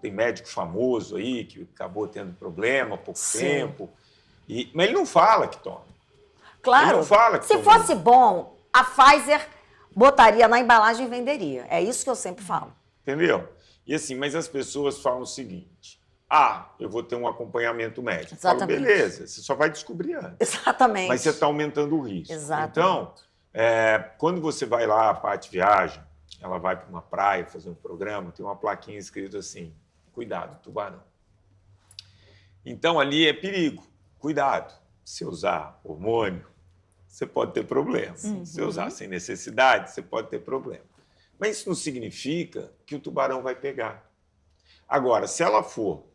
Speaker 2: tem médico famoso aí, que acabou tendo problema há pouco
Speaker 6: Sim.
Speaker 2: tempo, mas ele não fala que toma. Ele
Speaker 6: Claro.
Speaker 2: não fala que
Speaker 6: Se
Speaker 2: toma.
Speaker 6: fosse bom, a Pfizer botaria na embalagem e venderia. É isso que eu sempre falo.
Speaker 2: Entendeu? E assim, mas as pessoas falam o seguinte, eu vou ter um acompanhamento médico. Eu falo,
Speaker 6: Exatamente.
Speaker 2: beleza, você só vai descobrir antes.
Speaker 6: Exatamente.
Speaker 2: Mas você está aumentando o risco.
Speaker 6: Exatamente.
Speaker 2: Então, quando você vai lá, a Paty viaja, ela vai para uma praia fazer um programa, tem uma plaquinha escrito assim, cuidado, tubarão. Então, ali é perigo, cuidado. Se usar hormônio, você pode ter problema. Se usar sem necessidade, você pode ter problema. Mas isso não significa que o tubarão vai pegar. Agora, se ela for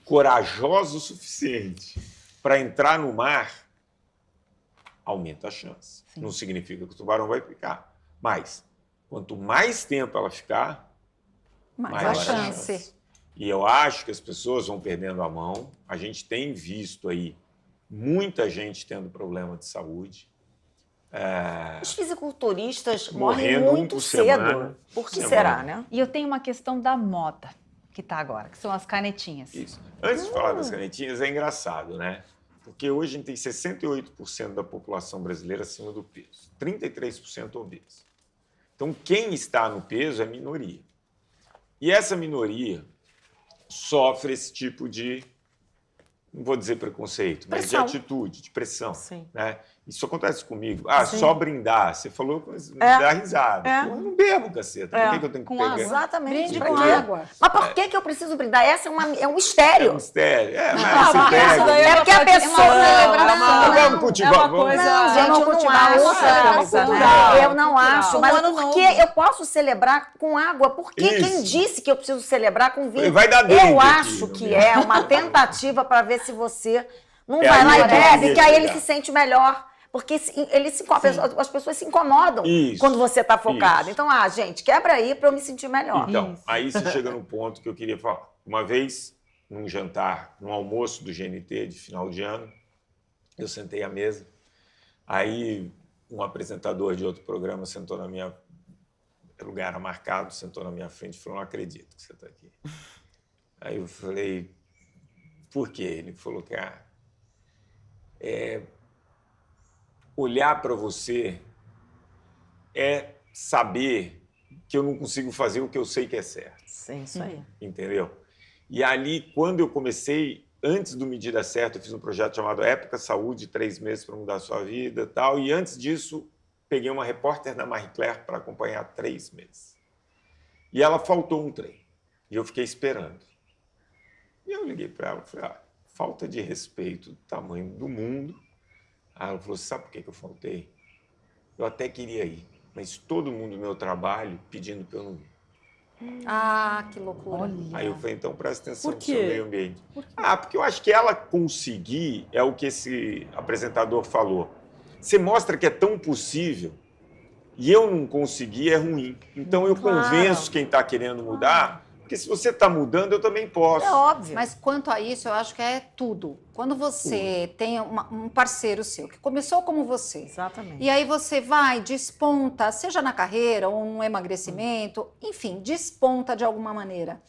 Speaker 2: corajosa o suficiente para entrar no mar, aumenta a chance.
Speaker 4: Sim.
Speaker 2: Não significa que o tubarão vai picar. Mas, quanto mais tempo ela ficar,
Speaker 1: Mas
Speaker 2: maior
Speaker 1: a chance.
Speaker 2: E eu acho que as pessoas vão perdendo a mão. A gente tem visto aí muita gente tendo problema de saúde.
Speaker 6: Os fisiculturistas morrem
Speaker 2: Morrendo
Speaker 6: muito
Speaker 2: por
Speaker 6: cedo.
Speaker 2: semana.
Speaker 6: Por que
Speaker 2: Semana.
Speaker 6: será, né?
Speaker 4: E eu tenho uma questão da moda que tá agora, que são as canetinhas.
Speaker 2: Isso. Antes de falar das canetinhas, é engraçado, né? Porque hoje a gente tem 68% da população brasileira acima do peso, 33% obeso. Então, quem está no peso é minoria. E essa minoria sofre esse tipo de, não vou dizer preconceito, mas
Speaker 6: Pressão.
Speaker 2: de atitude, de pressão.
Speaker 6: Sim.
Speaker 2: Né? Isso acontece comigo.
Speaker 6: Sim.
Speaker 2: Só brindar. Você falou que me dá risada.
Speaker 6: É.
Speaker 2: Pô, eu não bebo, caceta.
Speaker 6: É.
Speaker 2: Por que eu tenho que
Speaker 4: Com
Speaker 2: pegar?
Speaker 4: água.
Speaker 6: Exatamente.
Speaker 1: Brinde
Speaker 6: Pra
Speaker 1: com
Speaker 6: quê?
Speaker 1: água.
Speaker 6: Mas por que eu preciso brindar? Essa é um
Speaker 2: É
Speaker 6: mistério.
Speaker 2: um mistério. Mas
Speaker 4: Ah,
Speaker 2: você
Speaker 4: porque
Speaker 2: pega.
Speaker 4: isso daí
Speaker 6: É porque a
Speaker 4: uma
Speaker 6: pessoa...
Speaker 4: celebração.
Speaker 2: Vamos cultivar,
Speaker 5: É uma
Speaker 2: vamos.
Speaker 5: coisa...
Speaker 6: Não, gente,
Speaker 1: Vamos
Speaker 6: eu não
Speaker 1: cultivar
Speaker 6: acho.
Speaker 1: outra coisa, né?
Speaker 6: Eu não acho.
Speaker 4: Um
Speaker 6: Mas
Speaker 4: ano
Speaker 6: por
Speaker 4: novo.
Speaker 6: que eu posso celebrar com água? Por que
Speaker 2: Isso.
Speaker 6: quem disse que eu preciso celebrar com vinho?
Speaker 2: Vai dar dengue
Speaker 6: Eu
Speaker 2: aqui,
Speaker 6: acho
Speaker 2: no
Speaker 6: que
Speaker 2: meio.
Speaker 6: é uma tentativa para ver se você não
Speaker 2: É
Speaker 6: vai
Speaker 2: aí
Speaker 6: lá
Speaker 2: que
Speaker 6: e
Speaker 2: eu
Speaker 6: bebe,
Speaker 2: queria
Speaker 6: que aí ele
Speaker 2: chegar.
Speaker 6: se sente melhor. Porque as pessoas se incomodam
Speaker 2: Isso.
Speaker 6: quando você está focado.
Speaker 2: Isso.
Speaker 6: Então, gente, quebra aí para eu me sentir melhor.
Speaker 2: Então,
Speaker 4: Isso.
Speaker 2: aí você chega num ponto que eu queria falar. Uma vez, num jantar, num almoço do GNT de final de ano, eu sentei à mesa, aí um apresentador de outro programa sentou na minha... O lugar era marcado, sentou na minha frente e falou, não acredito que você está aqui. Aí eu falei, por quê? Ele falou que olhar para você é saber que eu não consigo fazer o que eu sei que é certo.
Speaker 6: Sim, isso aí.
Speaker 2: Entendeu? E ali, quando eu comecei, antes do Medida Certa, eu fiz um projeto chamado Época Saúde, 3 meses para mudar a sua vida e tal. E antes disso, peguei uma repórter da Marie Claire para acompanhar 3 meses. E ela faltou um trem. E eu fiquei esperando. E eu liguei para ela e falei, falta de respeito do tamanho do mundo. Aí ela falou, sabe por que eu faltei? Eu até queria ir, mas todo mundo do meu trabalho pedindo para eu não ir.
Speaker 1: Que loucura.
Speaker 4: Olha.
Speaker 2: Aí eu falei, então presta atenção
Speaker 5: Por
Speaker 2: no seu
Speaker 5: quê?
Speaker 2: meio ambiente. Porque eu acho que ela conseguir é o que esse apresentador falou. Você mostra que é tão possível e eu não conseguir é ruim. Então eu
Speaker 6: Claro.
Speaker 2: convenço quem está querendo mudar, porque se você está mudando, eu também posso.
Speaker 6: É óbvio.
Speaker 1: Mas quanto a isso, eu acho que é tudo. Quando você tem um parceiro seu que começou como você,
Speaker 6: Exatamente.
Speaker 1: e aí você vai, desponta, seja na carreira ou no emagrecimento, enfim, desponta de alguma maneira.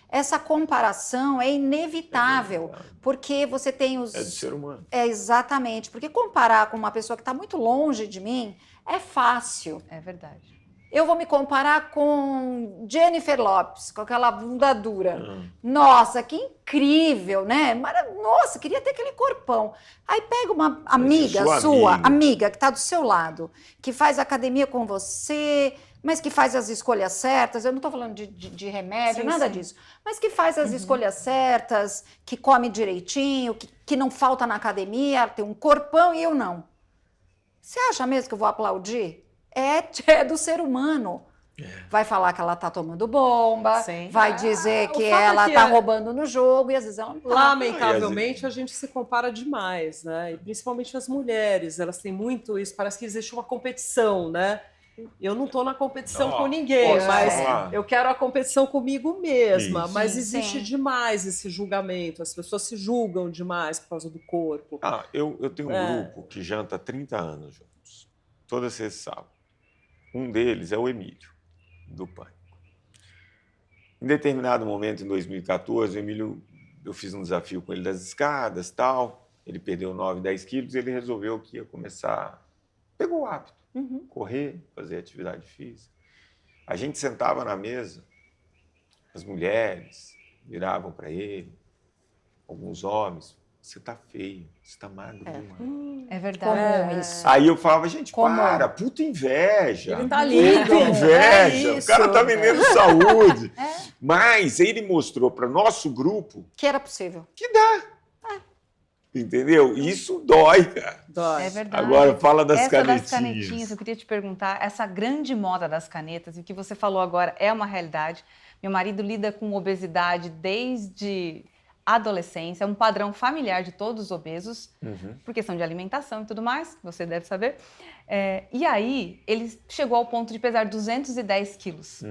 Speaker 1: Essa comparação é inevitável, porque você tem os...
Speaker 2: É do ser humano.
Speaker 1: Exatamente, porque comparar com uma pessoa que está muito longe de mim é fácil.
Speaker 4: É verdade.
Speaker 1: Eu vou me comparar com Jennifer Lopez, com aquela bunda dura. Nossa, que incrível, né? Nossa, queria ter aquele corpão. Aí pega uma amiga
Speaker 2: sua
Speaker 1: sua,
Speaker 2: amiga.
Speaker 1: amiga que está do seu lado, que faz academia com você, mas que faz as escolhas certas. Eu não estou falando de remédio,
Speaker 6: Sim,
Speaker 1: nada
Speaker 6: sim.
Speaker 1: disso. Mas que faz as escolhas certas, que come direitinho, que não falta na academia, tem um corpão e eu não. Você acha mesmo que eu vou aplaudir? É do ser humano. Vai falar que ela tá tomando bomba,
Speaker 6: Sim.
Speaker 1: vai dizer
Speaker 5: o
Speaker 1: que
Speaker 5: fato é
Speaker 1: ela
Speaker 5: que
Speaker 1: tá roubando no jogo e às vezes ela não tá.
Speaker 5: Lamentavelmente, a gente se compara demais, né? E principalmente as mulheres, elas têm muito isso, parece que existe uma competição, né? Eu não estou na competição
Speaker 2: Não,
Speaker 5: com ninguém,
Speaker 2: posso
Speaker 5: mas
Speaker 2: falar?
Speaker 5: eu quero a competição comigo mesma.
Speaker 2: Isso.
Speaker 5: Mas
Speaker 1: Sim,
Speaker 5: existe
Speaker 1: sim.
Speaker 5: demais esse julgamento. As pessoas se julgam demais por causa do corpo.
Speaker 2: Eu tenho um grupo que janta há 30 anos juntos, toda sexta e sábado. Um deles é o Emílio, do Pânico. Em determinado momento, em 2014, o Emílio, eu fiz um desafio com ele das escadas, tal. Ele perdeu 9, 10 quilos e ele resolveu que ia começar... Pegou o hábito, correr, fazer atividade física. A gente sentava na mesa, as mulheres viravam para ele, alguns homens, você está feio, você está magro demais.
Speaker 4: É verdade.
Speaker 1: Comum isso.
Speaker 2: Aí eu falava, gente,
Speaker 1: Como?
Speaker 2: para, puta inveja.
Speaker 5: Ele tá lindo.
Speaker 2: Puta inveja,
Speaker 5: É
Speaker 2: o cara tá
Speaker 5: isso.
Speaker 2: vendendo saúde. Mas ele mostrou para nosso grupo
Speaker 1: Que era possível.
Speaker 2: que dá. Entendeu? Isso dói, cara.
Speaker 5: Dói.
Speaker 4: É verdade.
Speaker 2: Agora fala das
Speaker 4: Essa
Speaker 2: canetinhas.
Speaker 4: das canetinhas, eu queria te perguntar, essa grande moda das canetas, e o que você falou agora é uma realidade. Meu marido lida com obesidade desde a adolescência, é um padrão familiar de todos os obesos, por questão de alimentação e tudo mais, você deve saber. E aí, ele chegou ao ponto de pesar 210 quilos.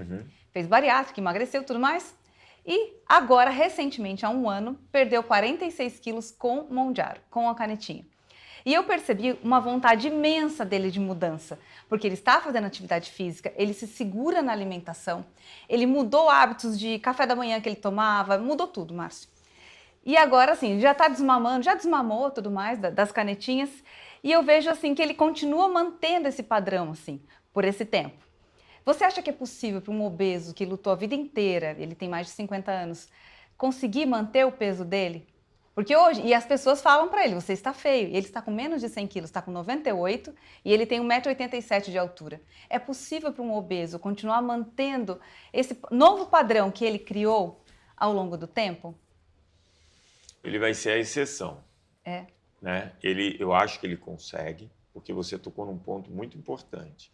Speaker 4: Fez bariátrica, emagreceu e tudo mais. E agora, recentemente, há um ano, perdeu 46 quilos com Monjaro, com a canetinha. E eu percebi uma vontade imensa dele de mudança, porque ele está fazendo atividade física, ele se segura na alimentação, ele mudou hábitos de café da manhã que ele tomava, mudou tudo, Márcio. E agora, assim, já está desmamando, já desmamou tudo mais das canetinhas, e eu vejo, assim, que ele continua mantendo esse padrão, assim, por esse tempo. Você acha que é possível para um obeso que lutou a vida inteira, ele tem mais de 50 anos, conseguir manter o peso dele? Porque hoje, e as pessoas falam para ele, você está feio, e ele está com menos de 100 quilos, está com 98, e ele tem 1,87 m de altura. É possível para um obeso continuar mantendo esse novo padrão que ele criou ao longo do tempo?
Speaker 2: Ele vai ser a exceção. Né? Eu acho que ele consegue, porque você tocou num ponto muito importante.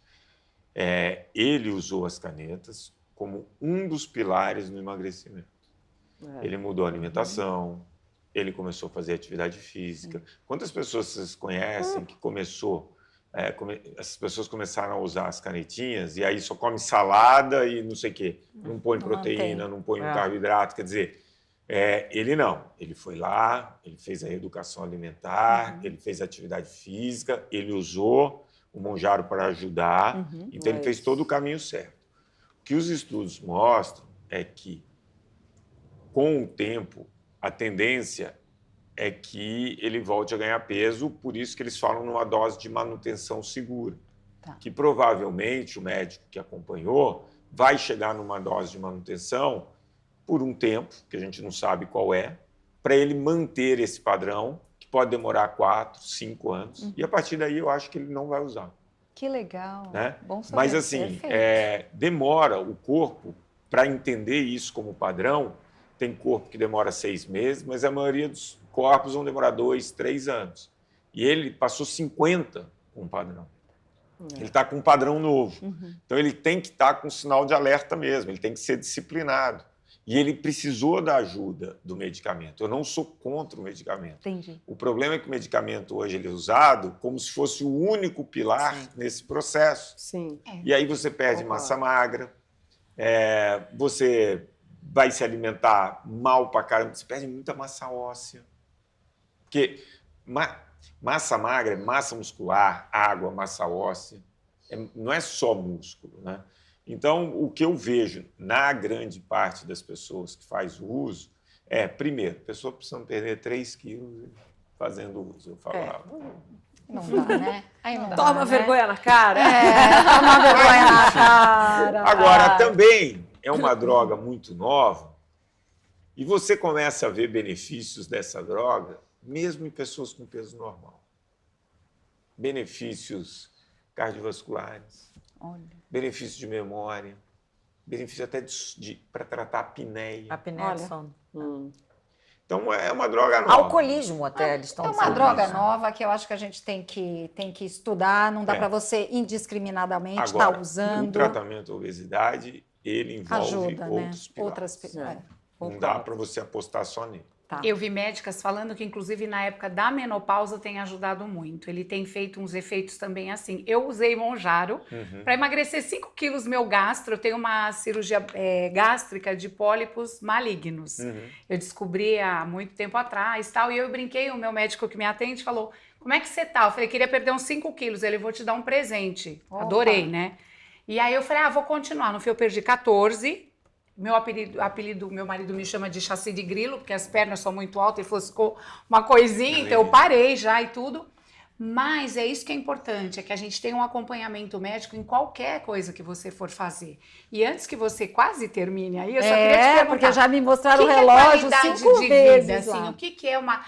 Speaker 2: Ele usou as canetas como um dos pilares no emagrecimento. Ele mudou a alimentação, ele começou a fazer atividade física. Quantas pessoas vocês conhecem que as pessoas começaram a usar as canetinhas e aí só come salada e não sei o quê. Não põe proteína, não põe um carboidrato. Quer dizer, ele não. Ele foi lá, ele fez a reeducação alimentar, ele fez atividade física, ele usou o Monjaro para ajudar, então ele fez todo o caminho certo. O que os estudos mostram é que, com o tempo, a tendência é que ele volte a ganhar peso, por isso que eles falam numa dose de manutenção segura. Que provavelmente o médico que acompanhou vai chegar numa dose de manutenção por um tempo, que a gente não sabe qual é, para ele manter esse padrão, que pode demorar 4, 5 anos, e a partir daí eu acho que ele não vai usar.
Speaker 4: Que legal,
Speaker 2: Né?
Speaker 4: bom saber.
Speaker 2: Mas assim, demora o corpo para entender isso como padrão. Tem corpo que demora 6 meses, mas a maioria dos corpos vão demorar 2, 3 anos. E ele passou 50 com um padrão. Ele está com um padrão novo. Então ele tem que estar com um sinal de alerta mesmo, ele tem que ser disciplinado. E ele precisou da ajuda do medicamento. Eu não sou contra o medicamento.
Speaker 4: Entendi.
Speaker 2: O problema é que o medicamento hoje ele é usado como se fosse o único pilar nesse processo.
Speaker 5: Sim.
Speaker 2: E aí você perde massa magra, você vai se alimentar mal pra caramba, você perde muita massa óssea. Porque massa magra é massa muscular, água, massa óssea. Não é só músculo, né? Então, o que eu vejo na grande parte das pessoas que faz o uso primeiro, a pessoa precisa perder 3 quilos fazendo uso. Eu falava.
Speaker 1: Não dá, né? Aí não dá,
Speaker 5: Toma
Speaker 1: né?
Speaker 5: vergonha na cara.
Speaker 1: Toma vergonha na cara.
Speaker 2: Agora, também é uma droga muito nova e você começa a ver benefícios dessa droga mesmo em pessoas com peso normal. Benefícios cardiovasculares, benefício de memória, benefício até para tratar a apneia.
Speaker 6: A apneia do sono.
Speaker 2: Então, é uma droga nova.
Speaker 6: Alcoolismo até, eles estão
Speaker 1: É uma
Speaker 6: falando
Speaker 1: droga
Speaker 6: isso.
Speaker 1: nova que eu acho que a gente tem que estudar. Não dá para você indiscriminadamente estar
Speaker 2: Agora,
Speaker 1: usando.
Speaker 2: o tratamento da obesidade, ele envolve
Speaker 1: Ajuda, né?
Speaker 2: outros pilares.
Speaker 1: Outras.
Speaker 2: Não dá para você apostar só nele.
Speaker 1: Tá.
Speaker 3: Eu vi médicas falando que, inclusive, na época da menopausa tem ajudado muito. Ele tem feito uns efeitos também assim. Eu usei Monjaro para emagrecer 5 quilos meu gastro. Eu tenho uma cirurgia gástrica de pólipos malignos. Eu descobri há muito tempo atrás, tal, e eu brinquei, o meu médico que me atende falou, como é que você tá? Eu falei, queria perder uns 5 quilos. Ele, vou te dar um presente.
Speaker 1: Opa.
Speaker 3: Adorei, né? E aí eu falei, vou continuar. No fim, eu perdi 14. Meu apelido, meu marido me chama de chassi de grilo, porque as pernas são muito altas, ele falou, ficou uma coisinha, então eu parei já e tudo. Mas é isso que é importante, é que a gente tenha um acompanhamento médico em qualquer coisa que você for fazer. E antes que você quase termine aí, eu só queria te perguntar.
Speaker 1: Porque já me mostraram o
Speaker 3: que
Speaker 1: relógio
Speaker 3: é
Speaker 1: 5
Speaker 3: de
Speaker 1: vezes
Speaker 3: vida,
Speaker 1: lá.
Speaker 3: assim, o que é uma...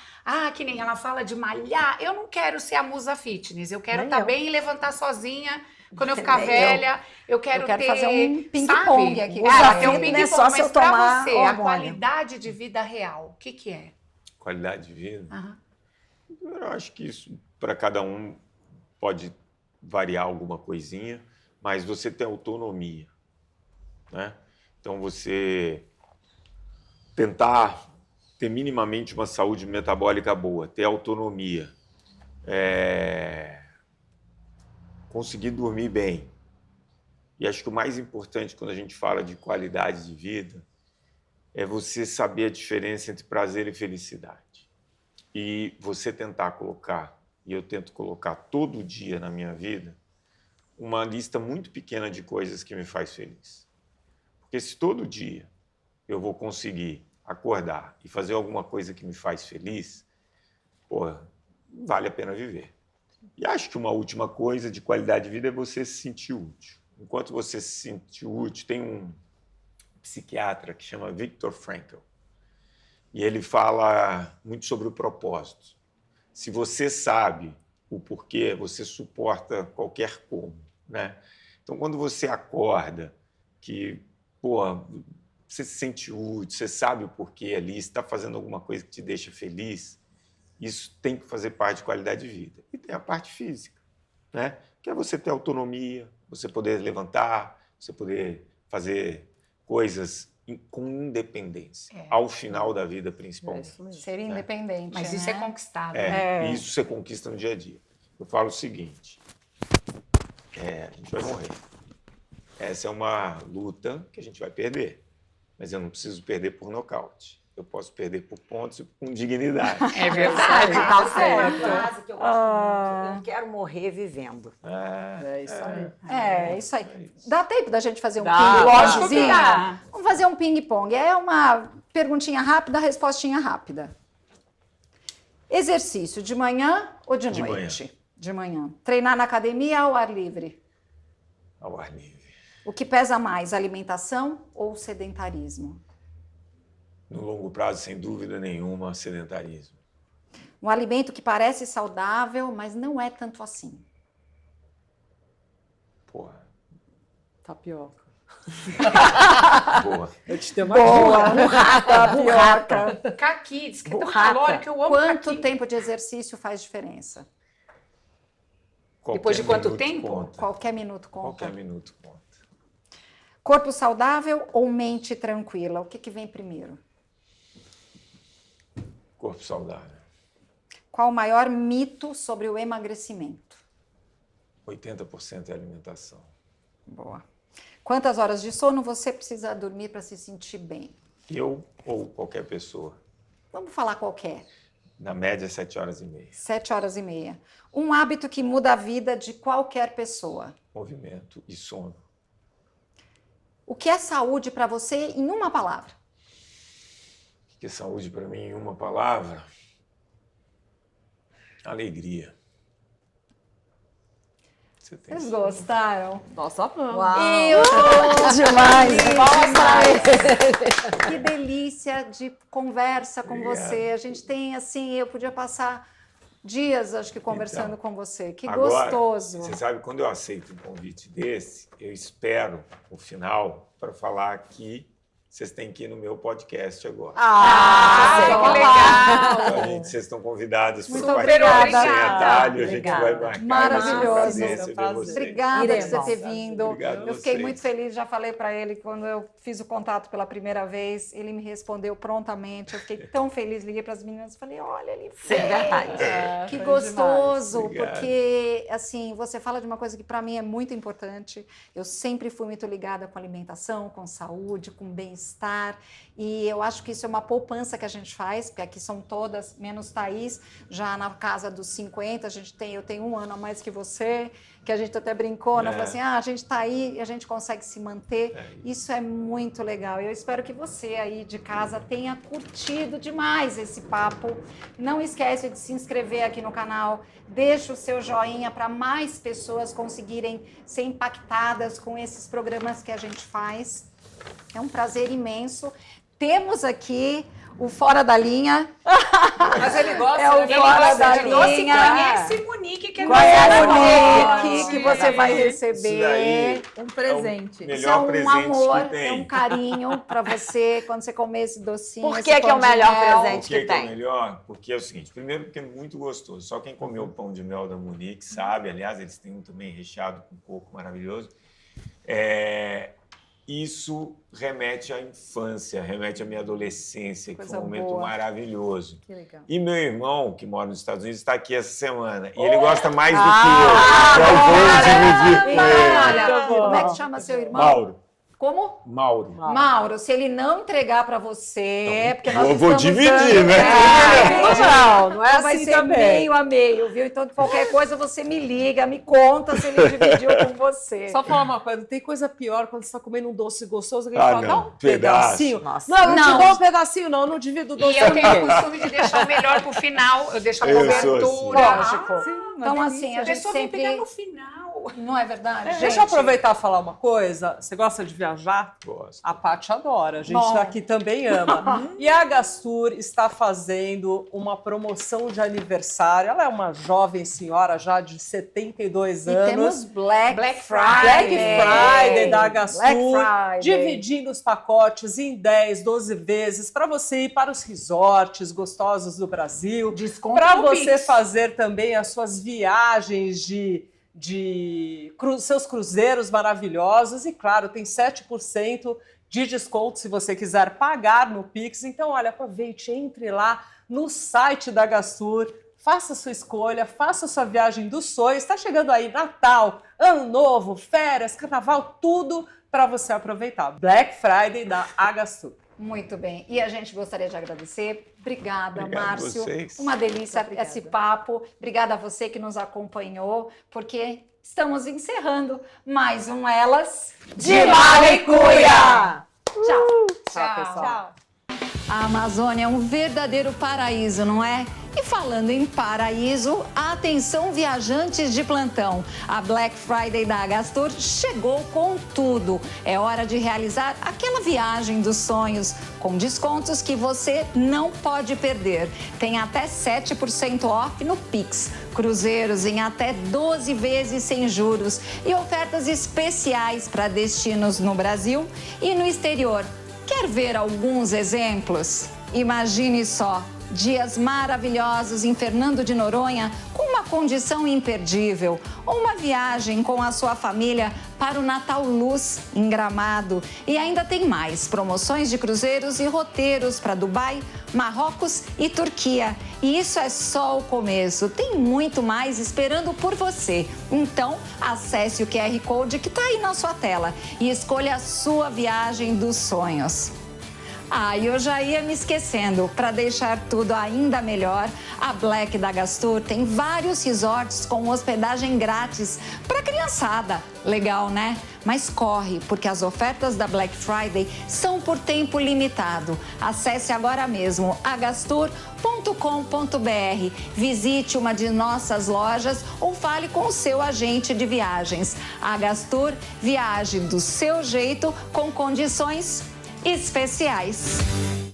Speaker 3: que nem ela fala de malhar, eu não quero ser a musa fitness, eu quero
Speaker 6: Nem
Speaker 3: estar
Speaker 6: eu.
Speaker 3: bem e levantar sozinha. Quando eu ficar
Speaker 6: Nem
Speaker 3: velha, eu quero ter,
Speaker 1: fazer um
Speaker 3: sabe?
Speaker 1: ping-pong aqui.
Speaker 3: Ter um
Speaker 6: Usa
Speaker 3: ping-pong,
Speaker 6: fitness só se
Speaker 3: mas
Speaker 6: eu
Speaker 3: pra
Speaker 6: tomar
Speaker 3: você, a
Speaker 6: hormônio.
Speaker 3: qualidade de vida real, o que é?
Speaker 2: Qualidade de vida.
Speaker 3: Aham.
Speaker 2: Eu acho que isso, para cada um, pode variar alguma coisinha, mas você tem autonomia, né? Então, você tentar ter minimamente uma saúde metabólica boa, ter autonomia, conseguir dormir bem. E acho que o mais importante quando a gente fala de qualidade de vida é você saber a diferença entre prazer e felicidade. E você tentar colocar, e eu tento colocar todo dia na minha vida, uma lista muito pequena de coisas que me faz feliz. Porque se todo dia eu vou conseguir acordar e fazer alguma coisa que me faz feliz, vale a pena viver. E acho que uma última coisa de qualidade de vida é você se sentir útil. Enquanto você se sentir útil, tem um psiquiatra que chama Viktor Frankl, e ele fala muito sobre o propósito. Se você sabe o porquê, você suporta qualquer como, né? Então, quando você acorda, que você se sente útil, você sabe o porquê ali, você está fazendo alguma coisa que te deixa feliz, isso tem que fazer parte de qualidade de vida. E tem a parte física, né? Que é você ter autonomia, você poder levantar, você poder fazer coisas com independência, ao final da vida, principalmente.
Speaker 1: Ser independente,
Speaker 3: Mas isso
Speaker 1: né?
Speaker 3: é conquistado.
Speaker 2: E isso você conquista no dia a dia. Eu falo o seguinte, a gente vai morrer. Essa é uma luta que a gente vai perder, mas eu não preciso perder por nocaute. Eu posso perder por pontos e com dignidade.
Speaker 3: É verdade, tá
Speaker 6: Uma
Speaker 3: certo.
Speaker 6: frase que eu gosto muito. Eu quero morrer vivendo.
Speaker 5: É isso aí.
Speaker 1: É, isso aí. Dá tempo da gente fazer um
Speaker 5: Dá,
Speaker 3: lógico que
Speaker 1: ping-pongzinho?
Speaker 3: dá.
Speaker 1: Vamos fazer um ping-pong. É uma perguntinha rápida, respostinha rápida. Exercício de manhã ou de noite? De manhã. Treinar na academia ou ao ar livre?
Speaker 2: Ao ar livre.
Speaker 1: O que pesa mais, alimentação ou sedentarismo?
Speaker 2: No longo prazo, sem dúvida nenhuma, sedentarismo.
Speaker 1: Um alimento que parece saudável, mas não é tanto assim.
Speaker 5: Tapioca.
Speaker 2: Boa.
Speaker 5: Eu te tenho uma
Speaker 1: Boa,
Speaker 5: dica.
Speaker 1: burrata.
Speaker 3: Caqui, diz que é tão
Speaker 1: Burrata.
Speaker 3: calórico, eu amo
Speaker 1: Quanto
Speaker 3: caqui.
Speaker 1: tempo de exercício faz diferença?
Speaker 3: Depois de
Speaker 2: Qualquer
Speaker 3: quanto
Speaker 2: minuto
Speaker 3: tempo?
Speaker 2: conta.
Speaker 1: Qualquer minuto conta.
Speaker 2: Qualquer minuto conta.
Speaker 1: Corpo saudável ou mente tranquila? O que vem primeiro?
Speaker 2: Corpo saudável.
Speaker 1: Qual o maior mito sobre o emagrecimento?
Speaker 2: 80% é alimentação.
Speaker 1: Boa. Quantas horas de sono você precisa dormir para se sentir bem?
Speaker 2: Eu ou qualquer pessoa.
Speaker 1: Vamos falar qualquer.
Speaker 2: Na média, 7 horas e meia.
Speaker 1: 7 horas e meia. Um hábito que muda a vida de qualquer pessoa.
Speaker 2: Movimento e sono.
Speaker 1: O que é saúde para você em uma palavra?
Speaker 2: O que é saúde para mim em uma palavra? Alegria. Você tem
Speaker 1: Vocês gostaram?
Speaker 5: Nossa, vamos.
Speaker 1: Eu tô
Speaker 6: Demais.
Speaker 1: Que delícia de conversa com
Speaker 2: Obrigado.
Speaker 1: você. A gente tem assim, eu podia passar dias, acho que, conversando
Speaker 2: Então,
Speaker 1: com você. Que
Speaker 2: agora,
Speaker 1: gostoso.
Speaker 2: Você sabe, quando eu aceito um convite desse, eu espero o final para falar que vocês têm que ir no meu podcast agora.
Speaker 3: que legal!
Speaker 2: Então, vocês estão convidados para
Speaker 1: Muito
Speaker 2: participar sem
Speaker 3: obrigada.
Speaker 2: atalho. A gente
Speaker 6: Obrigada.
Speaker 2: vai marcar.
Speaker 1: Maravilhoso.
Speaker 2: Vai ser um prazer receber vocês.
Speaker 1: Obrigada por você
Speaker 6: Iremos.
Speaker 1: ter vindo.
Speaker 2: Obrigado a
Speaker 1: Eu fiquei
Speaker 2: vocês.
Speaker 1: muito feliz, já falei para ele quando eu fiz o contato pela primeira vez, ele me respondeu prontamente. Eu fiquei tão feliz, liguei para as meninas e falei: olha, ele
Speaker 6: Sim, é verdade.
Speaker 1: que
Speaker 5: foi
Speaker 1: gostoso,
Speaker 2: Obrigado.
Speaker 1: porque assim, você fala de uma coisa que para mim é muito importante. Eu sempre fui muito ligada com alimentação, com saúde, com bem-estar, e eu acho que isso é uma poupança que a gente faz, porque aqui são todas, menos Thaís, já na casa dos 50, eu tenho 1 ano a mais que você, que a gente até brincou, né?
Speaker 2: É.
Speaker 1: Falou assim, a gente está aí e a gente consegue se manter.
Speaker 2: É
Speaker 1: Isso é muito legal. Eu espero que você aí de casa tenha curtido demais esse papo. Não esquece de se inscrever aqui no canal, deixa o seu joinha para mais pessoas conseguirem ser impactadas com esses programas que a gente faz. É um prazer imenso. Temos aqui o Fora da Linha.
Speaker 5: Mas ele gosta,
Speaker 1: É o
Speaker 3: Ele
Speaker 1: Fora
Speaker 3: gosta
Speaker 1: da
Speaker 3: de doce,
Speaker 1: linha.
Speaker 3: conhece Monique, que é
Speaker 1: Conhece
Speaker 3: nossa
Speaker 1: o
Speaker 3: amiga.
Speaker 1: Monique, que você vai receber.
Speaker 2: Isso daí
Speaker 4: Um presente.
Speaker 2: é o
Speaker 1: Isso é
Speaker 2: melhor
Speaker 1: um
Speaker 2: presente
Speaker 1: amor,
Speaker 2: que tem.
Speaker 1: é um carinho para você quando você comer esse docinho.
Speaker 6: Por
Speaker 1: esse
Speaker 6: que que é o
Speaker 1: pão de
Speaker 6: melhor
Speaker 1: mel.
Speaker 6: presente?
Speaker 2: Por que
Speaker 6: que
Speaker 2: que é
Speaker 6: tem.
Speaker 2: o melhor? Porque é o seguinte, primeiro porque é muito gostoso. Só quem comeu o pão de mel da Monique sabe. Aliás, eles têm um também recheado com coco maravilhoso. Isso remete à infância, remete à minha adolescência, que
Speaker 1: Coisa
Speaker 2: foi um momento
Speaker 1: boa.
Speaker 2: maravilhoso.
Speaker 1: Que legal.
Speaker 2: E meu irmão, que mora nos Estados Unidos, está aqui essa semana. E ele gosta mais do que eu. Então eu vou dividir com ele.
Speaker 1: Olha, como é que chama seu irmão?
Speaker 2: Mauro.
Speaker 1: Como?
Speaker 2: Mauro.
Speaker 1: Mauro, se ele não entregar para você, porque nós
Speaker 2: eu vou
Speaker 1: estamos
Speaker 2: dividir,
Speaker 1: dando-
Speaker 2: né?
Speaker 5: Não é
Speaker 1: vai
Speaker 5: assim
Speaker 1: ser
Speaker 5: também.
Speaker 1: meio a meio, viu? Então, qualquer coisa você me liga, me conta se ele dividiu com você.
Speaker 5: Só falar uma coisa, tem coisa pior quando você está comendo um doce gostoso, alguém
Speaker 2: Ah,
Speaker 5: fala,
Speaker 2: não,
Speaker 5: dá um
Speaker 2: pedaço.
Speaker 5: pedacinho.
Speaker 6: Nossa.
Speaker 5: Não, não te
Speaker 1: Não.
Speaker 5: dou um pedacinho, não, eu não divido o doce
Speaker 3: E eu
Speaker 5: com
Speaker 3: tenho o
Speaker 5: ninguém.
Speaker 3: costume de deixar o melhor pro final. Eu deixo a
Speaker 2: Eu sou
Speaker 3: cobertura.
Speaker 2: assim.
Speaker 1: Lógico. Então, assim, a
Speaker 3: A
Speaker 1: gente
Speaker 3: pessoa vem
Speaker 1: sempre...
Speaker 3: pegar no final.
Speaker 1: Não é verdade, gente?
Speaker 5: Deixa eu aproveitar e falar uma coisa. Você gosta de viajar?
Speaker 2: Gosto.
Speaker 5: A Paty adora, a gente
Speaker 1: Bom.
Speaker 5: daqui também ama. E a Gastur está fazendo uma promoção de aniversário. Ela é uma jovem senhora já de 72
Speaker 1: E
Speaker 5: anos.
Speaker 1: temos Black
Speaker 3: Black
Speaker 1: Friday.
Speaker 5: Black Friday da Gastur,
Speaker 1: Black Friday.
Speaker 5: dividindo os pacotes em 10, 12 vezes para você ir para os resorts gostosos do Brasil,
Speaker 3: Desconto
Speaker 5: para
Speaker 3: no
Speaker 5: você
Speaker 3: Pix.
Speaker 5: fazer também as suas viagens seus cruzeiros maravilhosos e, claro, tem 7% de desconto se você quiser pagar no Pix. Então, olha, aproveite, entre lá no site da Gastur, faça a sua escolha, faça a sua viagem dos sonhos. Está chegando aí Natal, Ano Novo, férias, Carnaval, tudo para você aproveitar. Black Friday da Gastur.
Speaker 1: Muito bem. E a gente gostaria de agradecer. Obrigada,
Speaker 2: Obrigado a
Speaker 1: Márcio.
Speaker 2: vocês.
Speaker 1: Uma delícia
Speaker 4: Muito obrigada.
Speaker 1: esse papo. Obrigada a você que nos acompanhou, porque estamos encerrando mais um Elas de Malicuia. Tchau.
Speaker 5: Tchau, pessoal.
Speaker 1: A Amazônia é um verdadeiro paraíso, não é? E falando em paraíso, atenção viajantes de plantão. A Black Friday da Gastur chegou com tudo. É hora de realizar aquela viagem dos sonhos, com descontos que você não pode perder. Tem até 7% off no Pix, cruzeiros em até 12 vezes sem juros e ofertas especiais para destinos no Brasil e no exterior. Quer ver alguns exemplos? Imagine só, dias maravilhosos em Fernando de Noronha com uma condição imperdível, ou uma viagem com a sua família para o Natal Luz em Gramado. E ainda tem mais, promoções de cruzeiros e roteiros para Dubai, Marrocos e Turquia. E isso é só o começo, tem muito mais esperando por você. Então, acesse o QR Code que está aí na sua tela e escolha a sua viagem dos sonhos. E eu já ia me esquecendo. Para deixar tudo ainda melhor, a Black da Gastur tem vários resorts com hospedagem grátis para criançada. Legal, né? Mas corre, porque as ofertas da Black Friday são por tempo limitado. Acesse agora mesmo agastur.com.br, visite uma de nossas lojas ou fale com o seu agente de viagens. A Gastur, viaje do seu jeito com condições especiais.